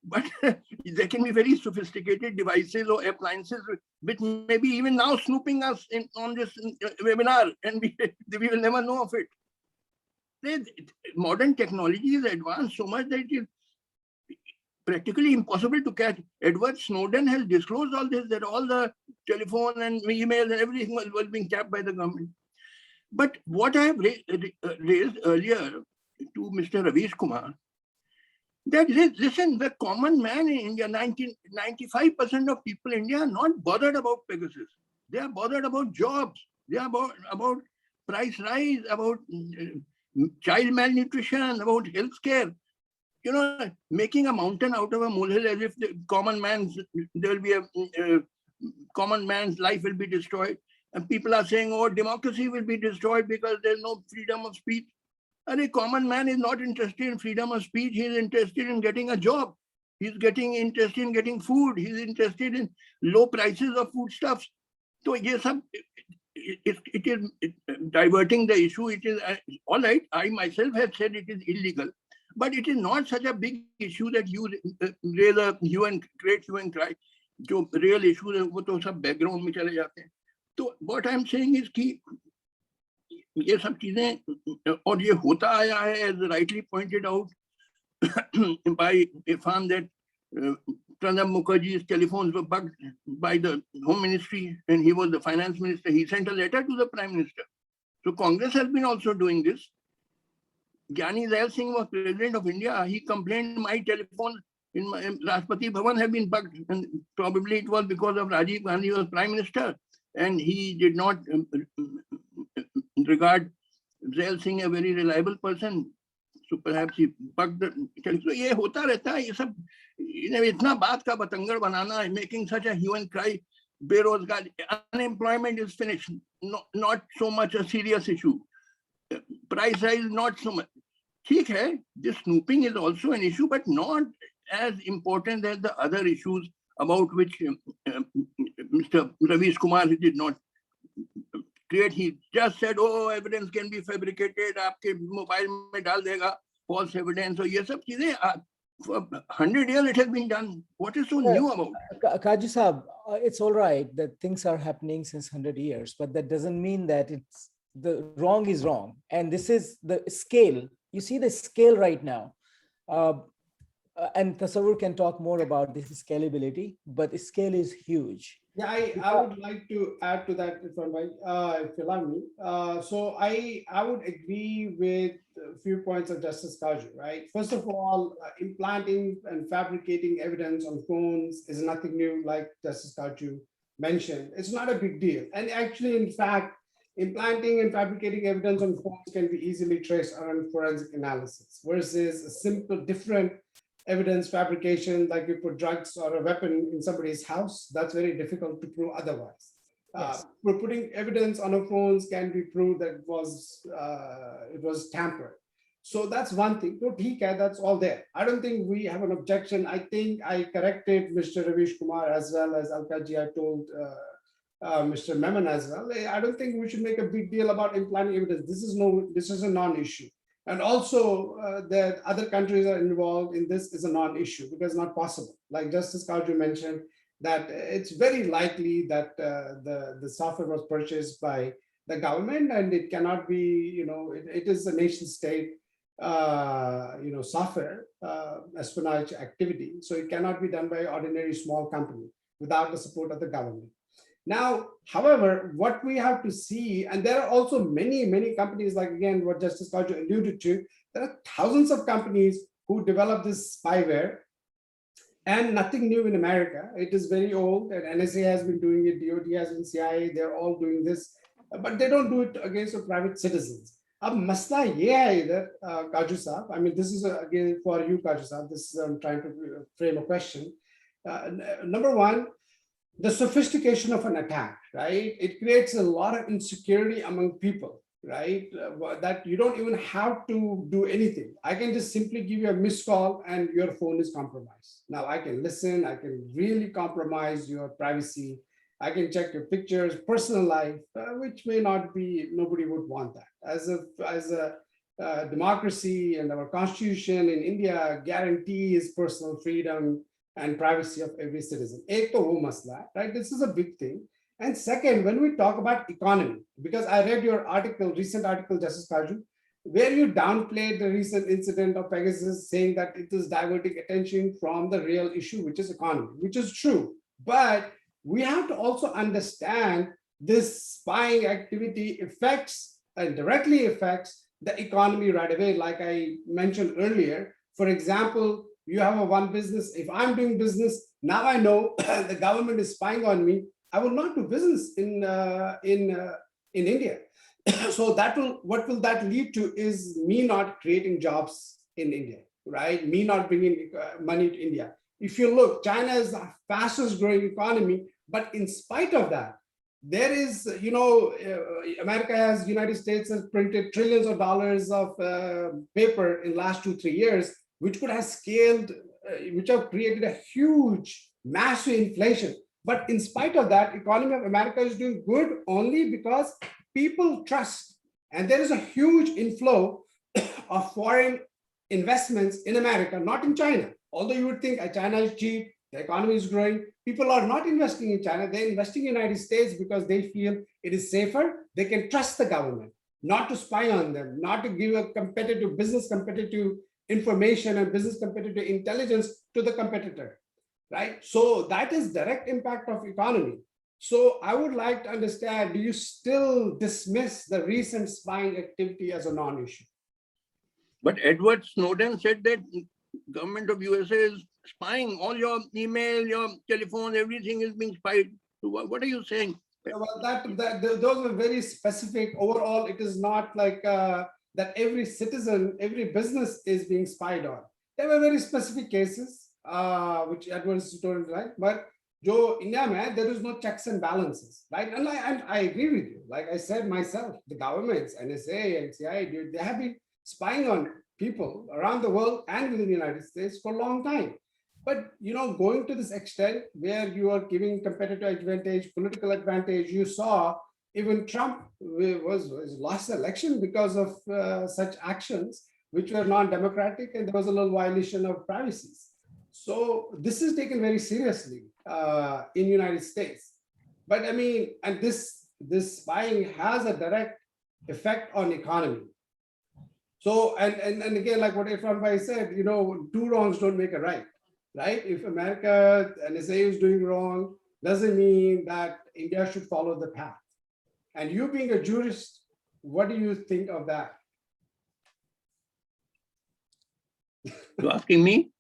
But there can be very sophisticated devices or appliances which maybe even now snooping us on this webinar, and we will never know of it. Modern technology is advanced so much that it is practically impossible to catch. Edward Snowden has disclosed all this, that all the telephone and emails and everything was being tapped by the government. But what I have raised earlier to Mr. Ravish Kumar, that listen, the common man in India, 95% of people in India are not bothered about Pegasus. They are bothered about jobs. They are about price rise, about child malnutrition, about healthcare. Making a mountain out of a molehill as if the common man's life will be destroyed. And people are saying, oh, democracy will be destroyed because there's no freedom of speech. And a common man is not interested in freedom of speech. He is interested in getting a job. He's interested in getting food. He's interested in low prices of foodstuffs. So yes, it is diverting the issue. It is all right. I myself have said it is illegal, but it is not such a big issue that you raise a hue and cry. जो real issue है वो तो सब background में चले जाते हैं. तो what I'm saying is कि ये सब चीजें और ये होता आया है, as rightly pointed out by Irfan, that Pranab Mukherjee's telephones were bugged by the Home Ministry, and he was the finance minister. He sent a letter to the Prime Minister. So Congress has been also doing this. Gyani Zail Singh was President of India. He complained my telephone in Rashtrapati Bhavan have been bugged, and probably it was because of Rajiv Gandhi was Prime Minister, and he did not regard Zail Singh a very reliable person so perhaps he bugged the telephone. ये होता रहता है, ये सब इतना बात का बतंगड़ बनाना, making such a hue and cry. बेरोजगार, unemployment is finished, not so much a serious issue. Price rise not so much. ठीक है, this snooping is also an issue, but not as important as the other issues about which Mr. Ravish Kumar did not create. He just said, oh, evidence can be fabricated, आपके मोबाइल में डाल देगा false evidence, और ये सब चीजें for 100 years it has been done. What is so new about it? Kaju Saab, it's all right that things are happening since 100 years, but that doesn't mean that it's the wrong is wrong. And this is the scale. You see the scale right now. And Tasawwur can talk more about this scalability, but the scale is huge. Yeah, I would like to add to that, if you allow me. So I would agree with a few points of Justice Kaju, right? First of all, implanting and fabricating evidence on phones is nothing new, like Justice Kaju mentioned. It's not a big deal. And actually, in fact, implanting and fabricating evidence on phones can be easily traced around forensic analysis versus a simple, different evidence fabrication, like you put drugs or a weapon in somebody's house. That's very difficult to prove otherwise. Yes. We're putting evidence on our phones can be proved that it was tampered. So that's one thing. So that's all there. I don't think we have an objection. I think I corrected Mr. Ravish Kumar as well as Alkaji. I told Mr. Memon as well. I don't think we should make a big deal about implanting evidence. This is a non-issue. And also that other countries are involved in this is a non-issue because it's not possible. Like Justice Kaju mentioned, that it's very likely that the software was purchased by the government and it cannot be, it is a nation state, software espionage activity. So it cannot be done by ordinary small company without the support of the government. Now, however, what we have to see, and there are also many, many companies, like again, what Justice Kaju alluded to, there are thousands of companies who develop this spyware and nothing new in America. It is very old and NSA has been doing it, DOD has been, CIA, they're all doing this, but they don't do it against the private citizens. Ab masla ye hai idhar, Kaju Saab, I mean, this is again for you, Kaju Saab, this is I'm trying to frame a question. Number one, the sophistication of an attack, right? It creates a lot of insecurity among people, right? That you don't even have to do anything. I can just simply give you a missed call and your phone is compromised. Now I can listen, I can really compromise your privacy. I can check your pictures, personal life, which may not be, nobody would want that. As a democracy and our constitution in India guarantees personal freedom and privacy of every citizen. Ek to wo masla, right? This is a big thing. And second, when we talk about economy, because I read your article, recent article, Justice Kaju, where you downplayed the recent incident of Pegasus, saying that it is diverting attention from the real issue, which is economy, which is true. But we have to also understand this spying activity affects and directly affects the economy right away. Like I mentioned earlier, for example, you have a one business. If I'm doing business, now I know the government is spying on me. I will not do business in India. So what will that lead to is me not creating jobs in India, right? Me not bringing money to India. If you look, China is the fastest growing economy, but in spite of that, there is, America has, United States has printed trillions of dollars of paper in the last 2-3 years, which could have scaled, which have created a huge, massive inflation. But in spite of that, economy of America is doing good only because people trust. And there is a huge inflow of foreign investments in America, not in China. Although you would think China is cheap, the economy is growing, people are not investing in China. They're investing in the United States because they feel it is safer. They can trust the government, not to spy on them, not to give a competitive information and business competitive intelligence to the competitor, right? So that is direct impact of economy. So I would like to understand, do you still dismiss the recent spying activity as a non-issue? But Edward Snowden said that government of USA is spying all your email, your telephone, everything is being spied. So what are you saying? Well, those are very specific. Overall, it is not like that every citizen, every business is being spied on. There were very specific cases, which Edward told, right? But Joe, India, man, there is no checks and balances, right? And I agree with you. Like I said myself, the governments, NSA and CIA, they have been spying on people around the world and within the United States for a long time. But going to this extent where you are giving competitive advantage, political advantage, you saw even Trump was lost the election because of such actions, which were non-democratic, and there was a little violation of privacy. So this is taken very seriously in the United States. But I mean, and this spying has a direct effect on economy. So, and again, like what Irfan Bhai said, two wrongs don't make a right, right? If America, NSA is doing wrong, doesn't mean that India should follow the path. And you being a jurist, what do you think of that? You asking me?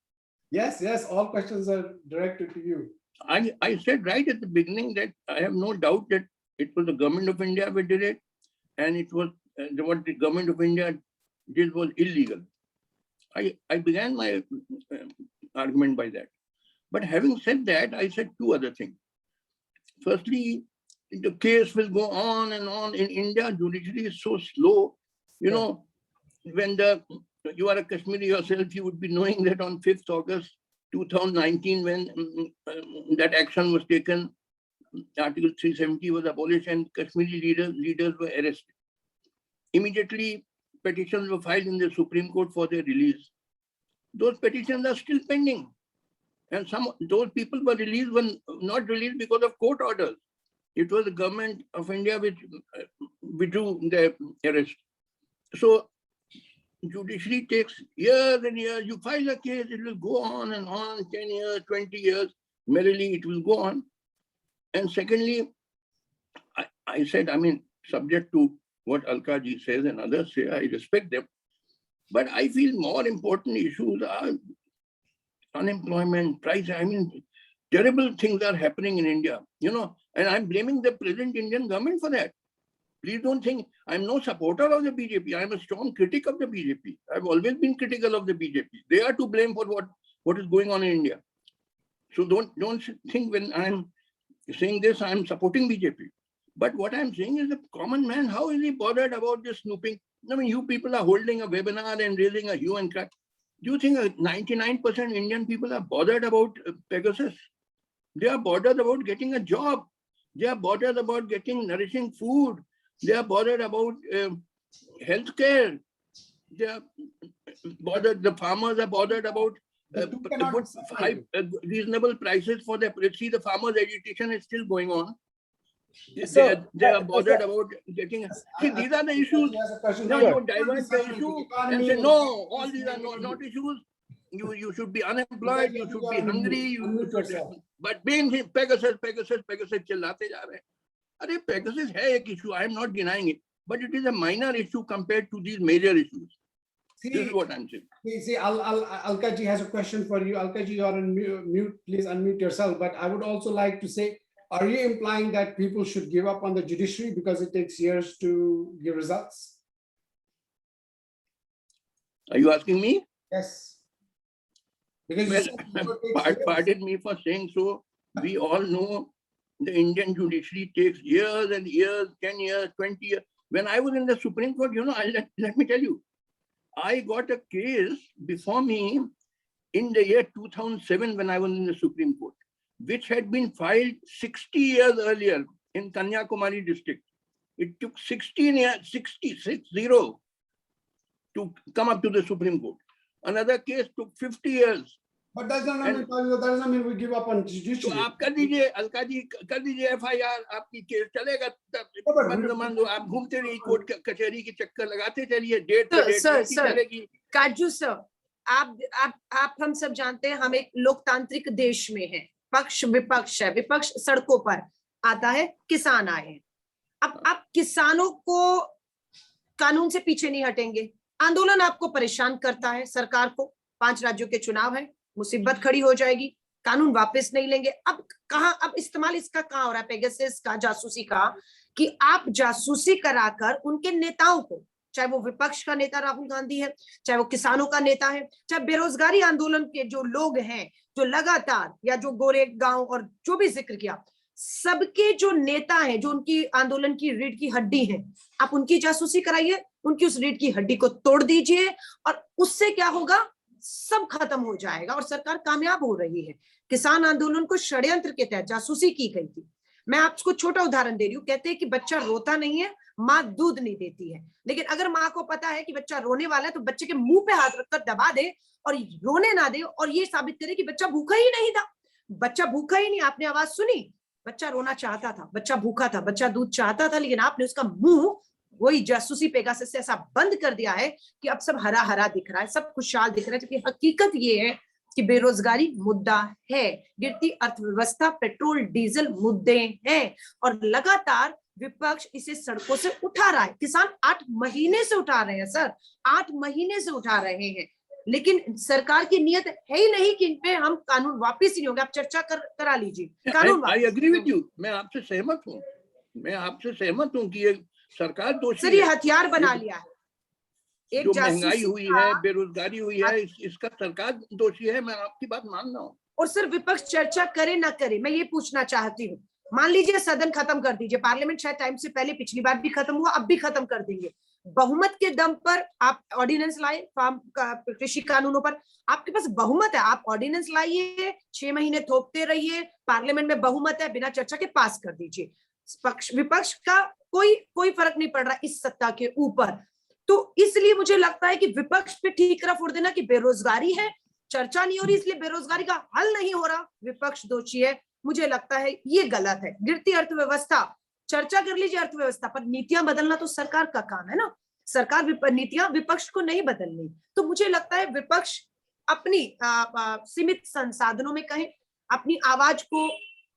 Yes, all questions are directed to you. I said right at the beginning that I have no doubt that it was the government of India who did it, and it was what the government of India did was illegal. I began my argument by that. But having said that, I said two other things. Firstly, the case will go on and on. In India, judiciary is so slow. When you are a Kashmiri yourself, you would be knowing that on 5th August 2019, when that action was taken, Article 370 was abolished and Kashmiri leaders were arrested. Immediately, petitions were filed in the Supreme Court for their release. Those petitions are still pending. And those people were not released because of court orders. It was the government of India which withdrew their arrest. So judiciary takes years and years. You file a case, it will go on and on, 10 years, 20 years, merrily it will go on. And secondly, I said, subject to what Alka ji says and others say, I respect them. But I feel more important issues are unemployment, price. Terrible things are happening in India, and I'm blaming the present Indian government for that. Please don't think I'm no supporter of the BJP. I'm a strong critic of the BJP. I've always been critical of the BJP. They are to blame for what is going on in India. So don't think when I'm saying this, I'm supporting BJP. But what I'm saying is the common man, how is he bothered about this snooping? You people are holding a webinar and raising a hue and cry. Do you think 99% Indian people are bothered about Pegasus? They are bothered about getting a job. They are bothered about getting nourishing food. They are bothered about healthcare. They are bothered. The farmers are bothered about reasonable prices for their. See, the farmers' agitation is still going on. They are bothered about getting. See, these are the issues. Now you divert the issue and say, no, all these are not issues. You should be unemployed, you should be hungry, but being Pegasus chillate ja rahe. Arey, Pegasus hai ek issue, I am not denying it, but it is a minor issue compared to these major issues. This is what I'm saying. See, Alka ji has a question for you. Alka ji, you are on mute. Please unmute yourself. But I would also like to say, are you implying that people should give up on the judiciary because it takes years to give results? Are you asking me? Yes. Because pardon me for saying so. We all know the Indian judiciary takes years and years, 10 years, 20 years. When I was in the Supreme Court, let me tell you, I got a case before me in the year 2007 when I was in the Supreme Court, which had been filed 60 years earlier in Kanyakumari district. It took 16 years, 60 to come up to the Supreme Court. Another case took 50 years. But that doesn't mean we give up on judiciary. So आप कर दीजिए, अलका जी कर दीजिए FIR, आपकी केस चलेगा तब आप घूमते रहिए कोर्ट कचहरी के चक्कर लगाते चलिए, डेट पे डेट चलेगी. काजू सर, आप हम सब जानते हैं हम एक लोकतांत्रिक देश में हैं, पक्ष विपक्ष है, विपक्ष सड़कों पर आता है, किसान आए हैं. अब आप किसानों को कानून से पीछे नहीं हटेंगे. आंदोलन आपको परेशान करता है, सरकार को 5 राज्यों के चुनाव है, मुसीबत खड़ी हो जाएगी, कानून वापस नहीं लेंगे. अब इस्तेमाल इसका कहां हो रहा है, पेगासस का, जासूसी का, कि आप जासूसी कराकर उनके नेताओं को चाहे वो विपक्ष का नेता राहुल गांधी है, चाहे वो किसानों का नेता है, चाहे बेरोजगारी आंदोलन के जो लोग हैं, जो लगातार, या जो गोरेगांव और जो भी जिक्र किया, सबके जो नेता हैं, जो उनकी आंदोलन की रीढ़ की हड्डी है, आप उनकी जासूसी कराइए, उनकी उस रीढ़ की हड्डी को तोड़ दीजिए, और उससे क्या होगा, सब खत्म हो जाएगा और सरकार कामयाब हो रही है। किसान आंदोलन को षड्यंत्र के तहत जासूसी की गई थी। मैं आपको छोटा उदाहरण दे रही हूँ, कहते हैं कि बच्चा रोता नहीं है, माँ दूध नहीं देती है, लेकिन अगर माँ को पता है कि बच्चा रोने वाला है तो बच्चे के मुंह पे हाथ रखकर दबा दे और रोने ना दे, और ये साबित करे कि बच्चा भूखा ही नहीं था। बच्चा भूखा ही नहीं, आपने आवाज सुनी, बच्चा रोना चाहता था, बच्चा भूखा था, बच्चा दूध चाहता था, लेकिन आपने उसका मुंह वही जासूसी पेगासस से ऐसा बंद कर दिया है कि अब सब हरा हरा दिख रहा है, सब खुशहाल दिख रहा है। जबकि हकीकत ये है कि बेरोजगारी मुद्दा है, गिरती अर्थव्यवस्था, पेट्रोल डीजल मुद्दे हैं, और लगातार विपक्ष इसे सड़कों से उठा रहा है। किसान 8 महीने से उठा रहे हैं सर, 8 महीने से उठा रहे हैं, लेकिन सरकार की नियत है ही नहीं कि इन पे हम कानून वापिस ही नहीं होगा। आप चर्चा करा लीजिए कानून। आई एग्री विद यू, मैं आपसे सहमत हूँ, मैं आपसे सहमत हूँ कि ये सरकार दोषी सर, ये है। हथियार बना लिया है, एक जो महंगाई जासूसी हुई है, बेरोजगारी हुई है, इसका सरकार दोषी है, मैं आपकी बात मान रहा हूँ। और सर विपक्ष चर्चा करे ना करे, मैं ये पूछना चाहती हूँ, मान लीजिए सदन खत्म कर दीजिए, पार्लियामेंट शायद टाइम से पहले पिछली बार भी खत्म हुआ, अब भी खत्म कर देंगे, बहुमत के दम पर आप ऑर्डिनेंस लाए फार्म कृषि कानूनों पर, आपके पास बहुमत है, आप ऑर्डिनेंस लाइए, 6 महीने थोपते रहिए, पार्लियामेंट में बहुमत है, बिना चर्चा के पास कर दीजिए। पक्ष विपक्ष का कोई फर्क नहीं पड़ रहा इस सत्ता के ऊपर। तो इसलिए मुझे लगता है कि विपक्ष पे ठीकरा फोड़ देना कि बेरोजगारी है, चर्चा नहीं हो रही इसलिए बेरोजगारी का हल नहीं हो रहा, विपक्ष दोषी है, मुझे लगता है ये गलत है। गिरती अर्थव्यवस्था, चर्चा कर लीजिए अर्थव्यवस्था पर, नीतियां बदलना तो सरकार का काम है ना, सरकार नीतियां विपक्ष को नहीं बदलनी। तो मुझे लगता है विपक्ष अपनी सीमित संसाधनों में कहें, अपनी आवाज को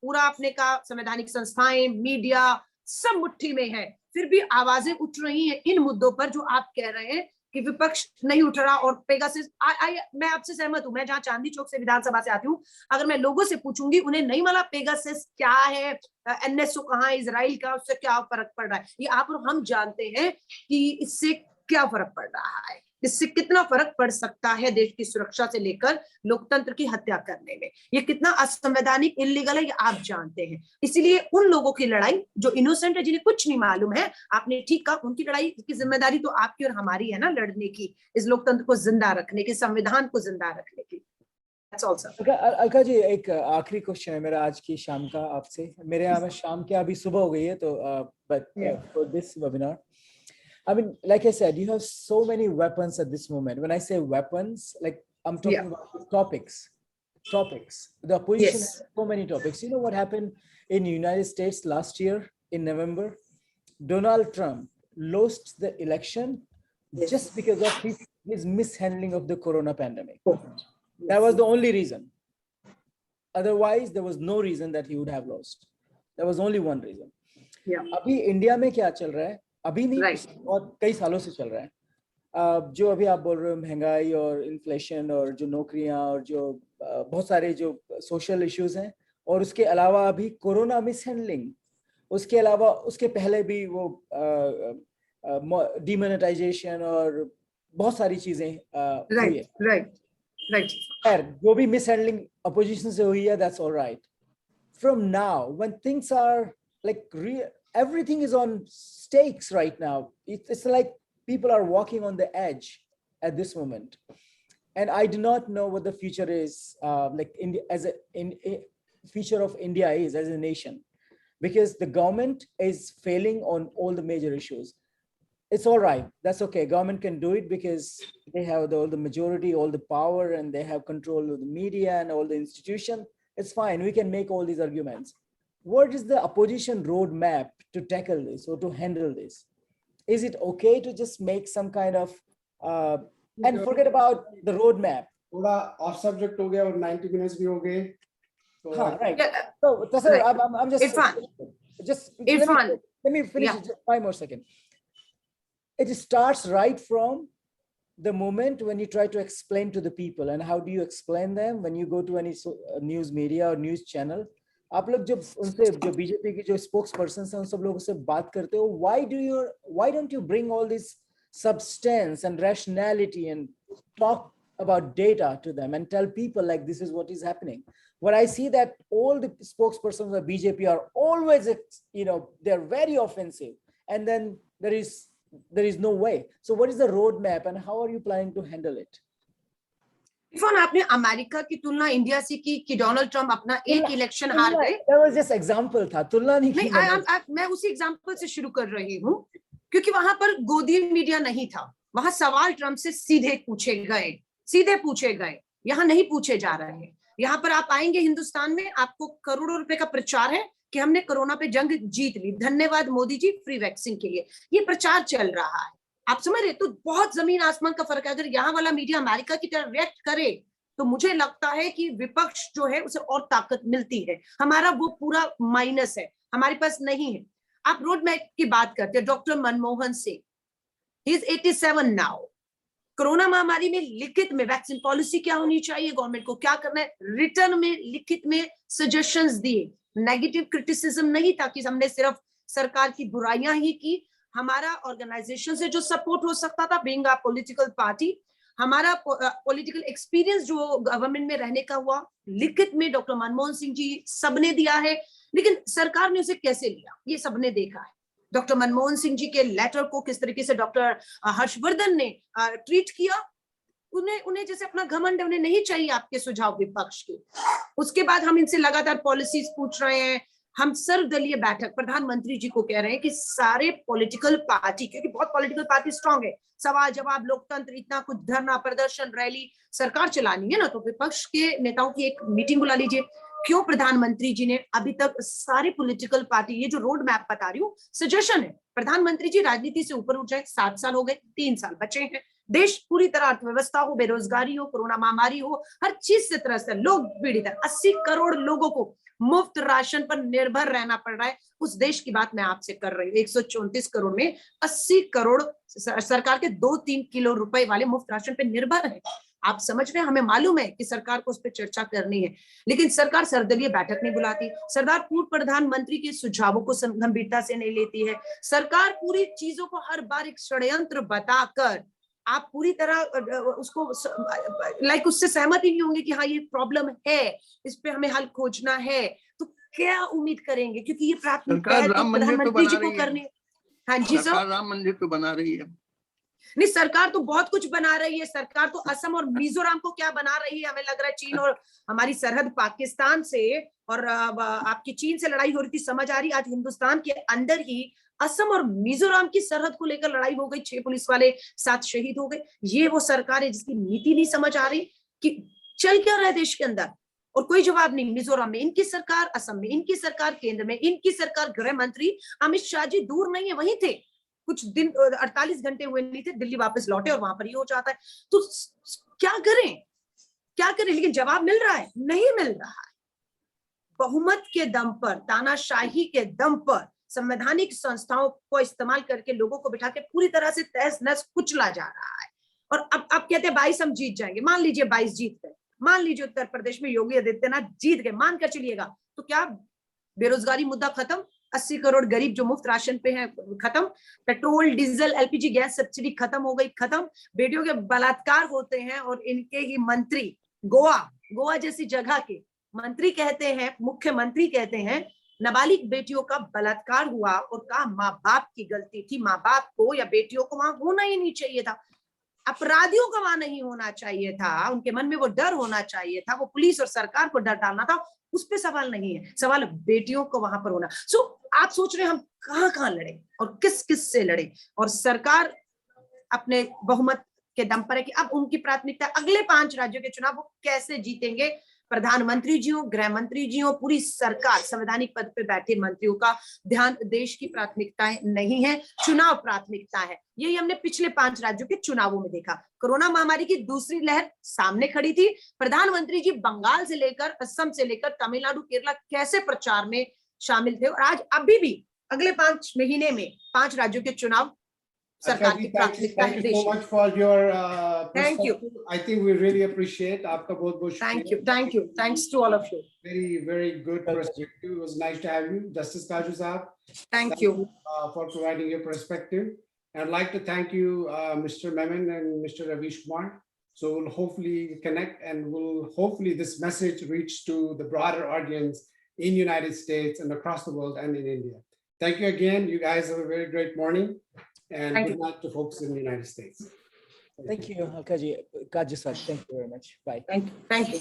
पूरा अपने का, संवैधानिक संस्थाएं, मीडिया सब मुट्ठी में है, फिर भी आवाजें उठ रही हैं इन मुद्दों पर जो आप कह रहे हैं कि विपक्ष नहीं उठ रहा। और पेगासस, मैं आपसे सहमत हूं, मैं जहां चांदनी चौक से विधानसभा से आती हूँ, अगर मैं लोगों से पूछूंगी उन्हें नहीं मालूम पेगासस क्या है, एनएसओ कहाँ है, इजराइल का, उससे क्या फर्क पड़ रहा है, ये आप और हम जानते हैं कि इससे क्या फर्क पड़ रहा है, इससे कितना फर्क पड़ सकता है देश की सुरक्षा से लेकर लोकतंत्र की हत्या करने में, ये कितना असंवैधानिक, इल्लीगल है, ये आप जानते हैं। इसीलिए उन लोगों की लड़ाई जो इनोसेंट है, जिन्हें कुछ नहीं मालूम है, आपने ठीक कहा, उनकी लड़ाई की जिम्मेदारी तो आपकी और हमारी है ना, लड़ने की, इस लोकतंत्र को जिंदा रखने की, संविधान को जिंदा रखने की। अलका जी, एक आखिरी क्वेश्चन है मेरा आज की शाम का आपसे। मेरे यहाँ में शाम के अभी सुबह हो गई है, तो but for this webinar, I mean, like I said, you have so many weapons at this moment. When I say weapons, like I'm talking about topics. The opposition has so many topics. You know what happened in the United States last year in November? Donald Trump lost the election just because of his mishandling of the corona pandemic. That was the only reason. Otherwise, there was no reason that he would have lost. There was only one reason. अभी इंडिया में क्या चल रहा है? अभी नहीं, और कई सालों से चल रहा है। जो अभी आप बोल रहे हो, महंगाई और इन्फ्लेशन और जो नौकरियां और जो बहुत सारे जो सोशल इश्यूज हैं, और उसके अलावा अभी कोरोना मिसहैंडलिंग, उसके अलावा उसके पहले भी वो डिमोनेटाइजेशन और बहुत सारी चीजें हुई है। जो भी मिसहैंडलिंग अपोजिशन से हुई है, that's all right. From now, when things are like everything is on stakes right now. It's like people are walking on the edge at this moment, and I do not know what the future is, like future of India is as a nation, because the government is failing on all the major issues. It's all right. That's okay. Government can do it because they have all the majority, all the power, and they have control of the media and all the institution. It's fine. We can make all these arguments. What is the opposition roadmap to tackle this or to handle this? Is it okay to just make some kind of and forget about the roadmap? थोड़ा off subject हो गया और 90 minutes भी हो गए. Right. So sir, I'm just Irfan. Let me finish just 5 more seconds. It starts right from the moment when you try to explain to the people. And how do you explain them? When you go to any news media or news channel, आप लोग जब उनसे, जो बीजेपी की जो स्पोक्स पर्सन हैं, उन सब लोगों से बात करते हो, why don't you bring all these substance and rationality and talk about data to them and tell people like this is what is happening. What I see that all the spokespersons of BJP are always, they're very offensive, and then there is no way. So what is the roadmap and how are you planning to handle it? Irfan, आपने अमेरिका की तुलना इंडिया से की कि डोनाल्ड ट्रम्प अपना एक इलेक्शन हार गए। That was just example था, तुलना नहीं की। मैं उसी एग्जांपल से शुरू कर रही हूँ, क्योंकि वहां पर गोदी मीडिया नहीं था, वहां सवाल ट्रम्प से सीधे पूछे गए, यहाँ नहीं पूछे जा रहे हैं। यहाँ पर आप आएंगे हिंदुस्तान में, आपको करोड़ों रुपए का प्रचार है कि हमने कोरोना पे जंग जीत ली, धन्यवाद मोदी जी फ्री वैक्सीन के लिए, ये प्रचार चल रहा है। आप समझ रहे? तो बहुत जमीन आसमान का फर्क है। अगर यहाँ वाला मीडिया अमेरिका की तरह रिएक्ट करे तो मुझे लगता है कि विपक्ष जो है उसे और ताकत मिलती है। हमारा वो पूरा माइनस है, हमारे पास नहीं है। आप रोड मैप की बात करते हैं, doctor Manmohan Singh, he is 87 now. Corona महामारी में लिखित में वैक्सीन पॉलिसी क्या होनी चाहिए, गवर्नमेंट को क्या करना है, रिटर्न में लिखित में सजेशंस दिए। नेगेटिव क्रिटिसिज्म नहीं था कि हमने सिर्फ सरकार की बुराइयां ही की। हमारा ऑर्गेनाइजेशन से जो सपोर्ट हो सकता था, बीइंग अ पॉलिटिकल पार्टी, हमारा पॉलिटिकल एक्सपीरियंस जो गवर्नमेंट में रहने का हुआ, लिखित में डॉक्टर मनमोहन सिंह जी सबने दिया है। लेकिन सरकार ने उसे कैसे लिया ये सबने देखा है। डॉक्टर मनमोहन सिंह जी के लेटर को किस तरीके से डॉक्टर हर्षवर्धन ने ट्रीट किया, उन्हें जैसे अपना घमंड, उन्हें नहीं चाहिए आपके सुझाव विपक्ष के। उसके बाद हम इनसे लगातार पॉलिसीज पूछ रहे हैं। हम सर्वदलीय बैठक प्रधानमंत्री जी को कह रहे हैं कि सारे पॉलिटिकल पार्टी, क्योंकि बहुत पॉलिटिकल पार्टी स्ट्रांग है, सवाल जवाब, लोकतंत्र, इतना कुछ धरना प्रदर्शन रैली सरकार चलानी है ना, तो विपक्ष के नेताओं की एक मीटिंग बुला लीजिए। क्यों प्रधानमंत्री जी ने अभी तक सारी पॉलिटिकल पार्टी, ये जो रोड मैप बता रही हूँ, सजेशन है, प्रधानमंत्री जी राजनीति से ऊपर उठ जाए। 7 साल हो गए, 3 साल बचे हैं, देश पूरी तरह अर्थव्यवस्था हो, बेरोजगारी हो, कोरोना महामारी हो, हर चीज से त्रस्त है, लोग पीड़ित है। 80 करोड़ लोगों को मुफ्त राशन पर निर्भर रहना पड़ रहा है। उस देश की बात मैं आपसे कर रही हूँ। 134 करोड़ में 80 करोड़ सरकार के 2-3 किलो रुपए वाले मुफ्त राशन पे निर्भर है। आप समझ रहे हैं? हमें मालूम है कि सरकार को उस पर चर्चा करनी है, लेकिन सरकार सर्वदलीय बैठक नहीं बुलाती। सरदार पूर्व प्रधानमंत्री के सुझावों को गंभीरता से नहीं लेती है। सरकार पूरी चीजों को हर बार एक षड्यंत्र बताकर आप पूरी तरह उसको उससे सहमत ही नहीं होंगे कि हाँ ये प्रॉब्लम है, इस पे हमें हल खोजना है, तो क्या उम्मीद करेंगे? क्योंकि ये प्राथमिकता है तो प्रधानमंत्री जी को करनी है। हाँ जी सर, राम मंदिर तो बना रही है। नहीं, सरकार तो बहुत कुछ बना रही है। सरकार तो असम और मिजोरम को क्या बना रही है, हमें लग रहा है चीन और हमारी सरहद पाकिस्तान से और आपकी चीन से लड़ाई हो रही थी, समझ आ रही आज हिंदुस्तान के अंदर ही असम और मिजोरम की सरहद को लेकर लड़ाई हो गई, 6 पुलिस वाले 7 शहीद हो गए। ये वो सरकार है जिसकी नीति नहीं समझ आ रही कि चल क्या रहा है देश के अंदर, और कोई जवाब नहीं। मिजोरम में इनकी सरकार, असम में इनकी सरकार, केंद्र में इनकी सरकार। गृह मंत्री अमित शाह जी दूर नहीं है, वहीं थे कुछ दिन, 48 घंटे हुए नहीं थे, दिल्ली वापस लौटे और वहां पर ये हो जाता है। तो क्या करें? लेकिन जवाब मिल रहा है? नहीं मिल रहा है। बहुमत के दम पर, तानाशाही के दम पर, संवैधानिक संस्थाओं को इस्तेमाल करके लोगों को बिठा के पूरी तरह से तहस नहस कुचला जा रहा है। और अब कहते हैं 22 हम जीत जाएंगे। मान लीजिए 22 जीत गए, मान लीजिए उत्तर प्रदेश में योगी आदित्यनाथ जीत गए, मान कर चलिएगा, तो क्या बेरोजगारी मुद्दा खत्म? 80 करोड़ गरीब जो मुफ्त राशन पे हैं खत्म? Petrol, diesel, LPG gas subsidy खत्म हो गई? खत्म। बेटियों के बलात्कार होते हैं और इनके ही मंत्री गोवा जैसी जगह के मंत्री कहते हैं, मुख्यमंत्री कहते हैं नाबालिग बेटियों का बलात्कार हुआ और कहा माँ बाप की गलती थी, माँ बाप को या बेटियों को वहां होना ही नहीं चाहिए था, अपराधियों को वहां नहीं होना चाहिए था, उनके मन में वो डर होना चाहिए था, वो पुलिस और सरकार को डर डालना था। उस पे सवाल नहीं है, सवाल बेटियों को वहां पर होना। आप सोच रहे हैं हम कहां लड़े और किस से लड़े, और सरकार अपने बहुमत के दम पर है कि अब उनकी प्राथमिकता अगले 5 राज्यों के चुनाव वो कैसे जीतेंगे। प्रधानमंत्री जी हो, गृह मंत्री जी हो, पूरी सरकार, संवैधानिक पद पे बैठे मंत्रियों का ध्यान देश की प्राथमिकताएं नहीं है, चुनाव प्राथमिकता है। यही हमने पिछले 5 राज्यों के चुनावों में देखा। कोरोना महामारी की दूसरी लहर सामने खड़ी थी, प्रधानमंत्री जी बंगाल से लेकर असम से लेकर तमिलनाडु, केरला कैसे प्रचार में शामिल थे, और आज अभी भी अगले 5 महीने में 5 राज्यों के चुनाव सरकार की प्राथमिकता है। Thank you so much for your Thank you. I think we really appreciate आपका बहुत Thank you. Thanks to all of you. Very good perspective. It was nice to have you, Justice Kaju Saab. Thank you for providing your perspective. I'd like to thank you, Mr. Memon and Mr. Ravish Kumar. So we'll hopefully connect, and we'll hopefully this message reach to the broader audience in United States and across the world and in India. Thank you again. You guys have a very great morning, and Thank good night to folks in the United States. Thank you, Alkaji. Kajiswat. Thank you very much. Bye. Thank you.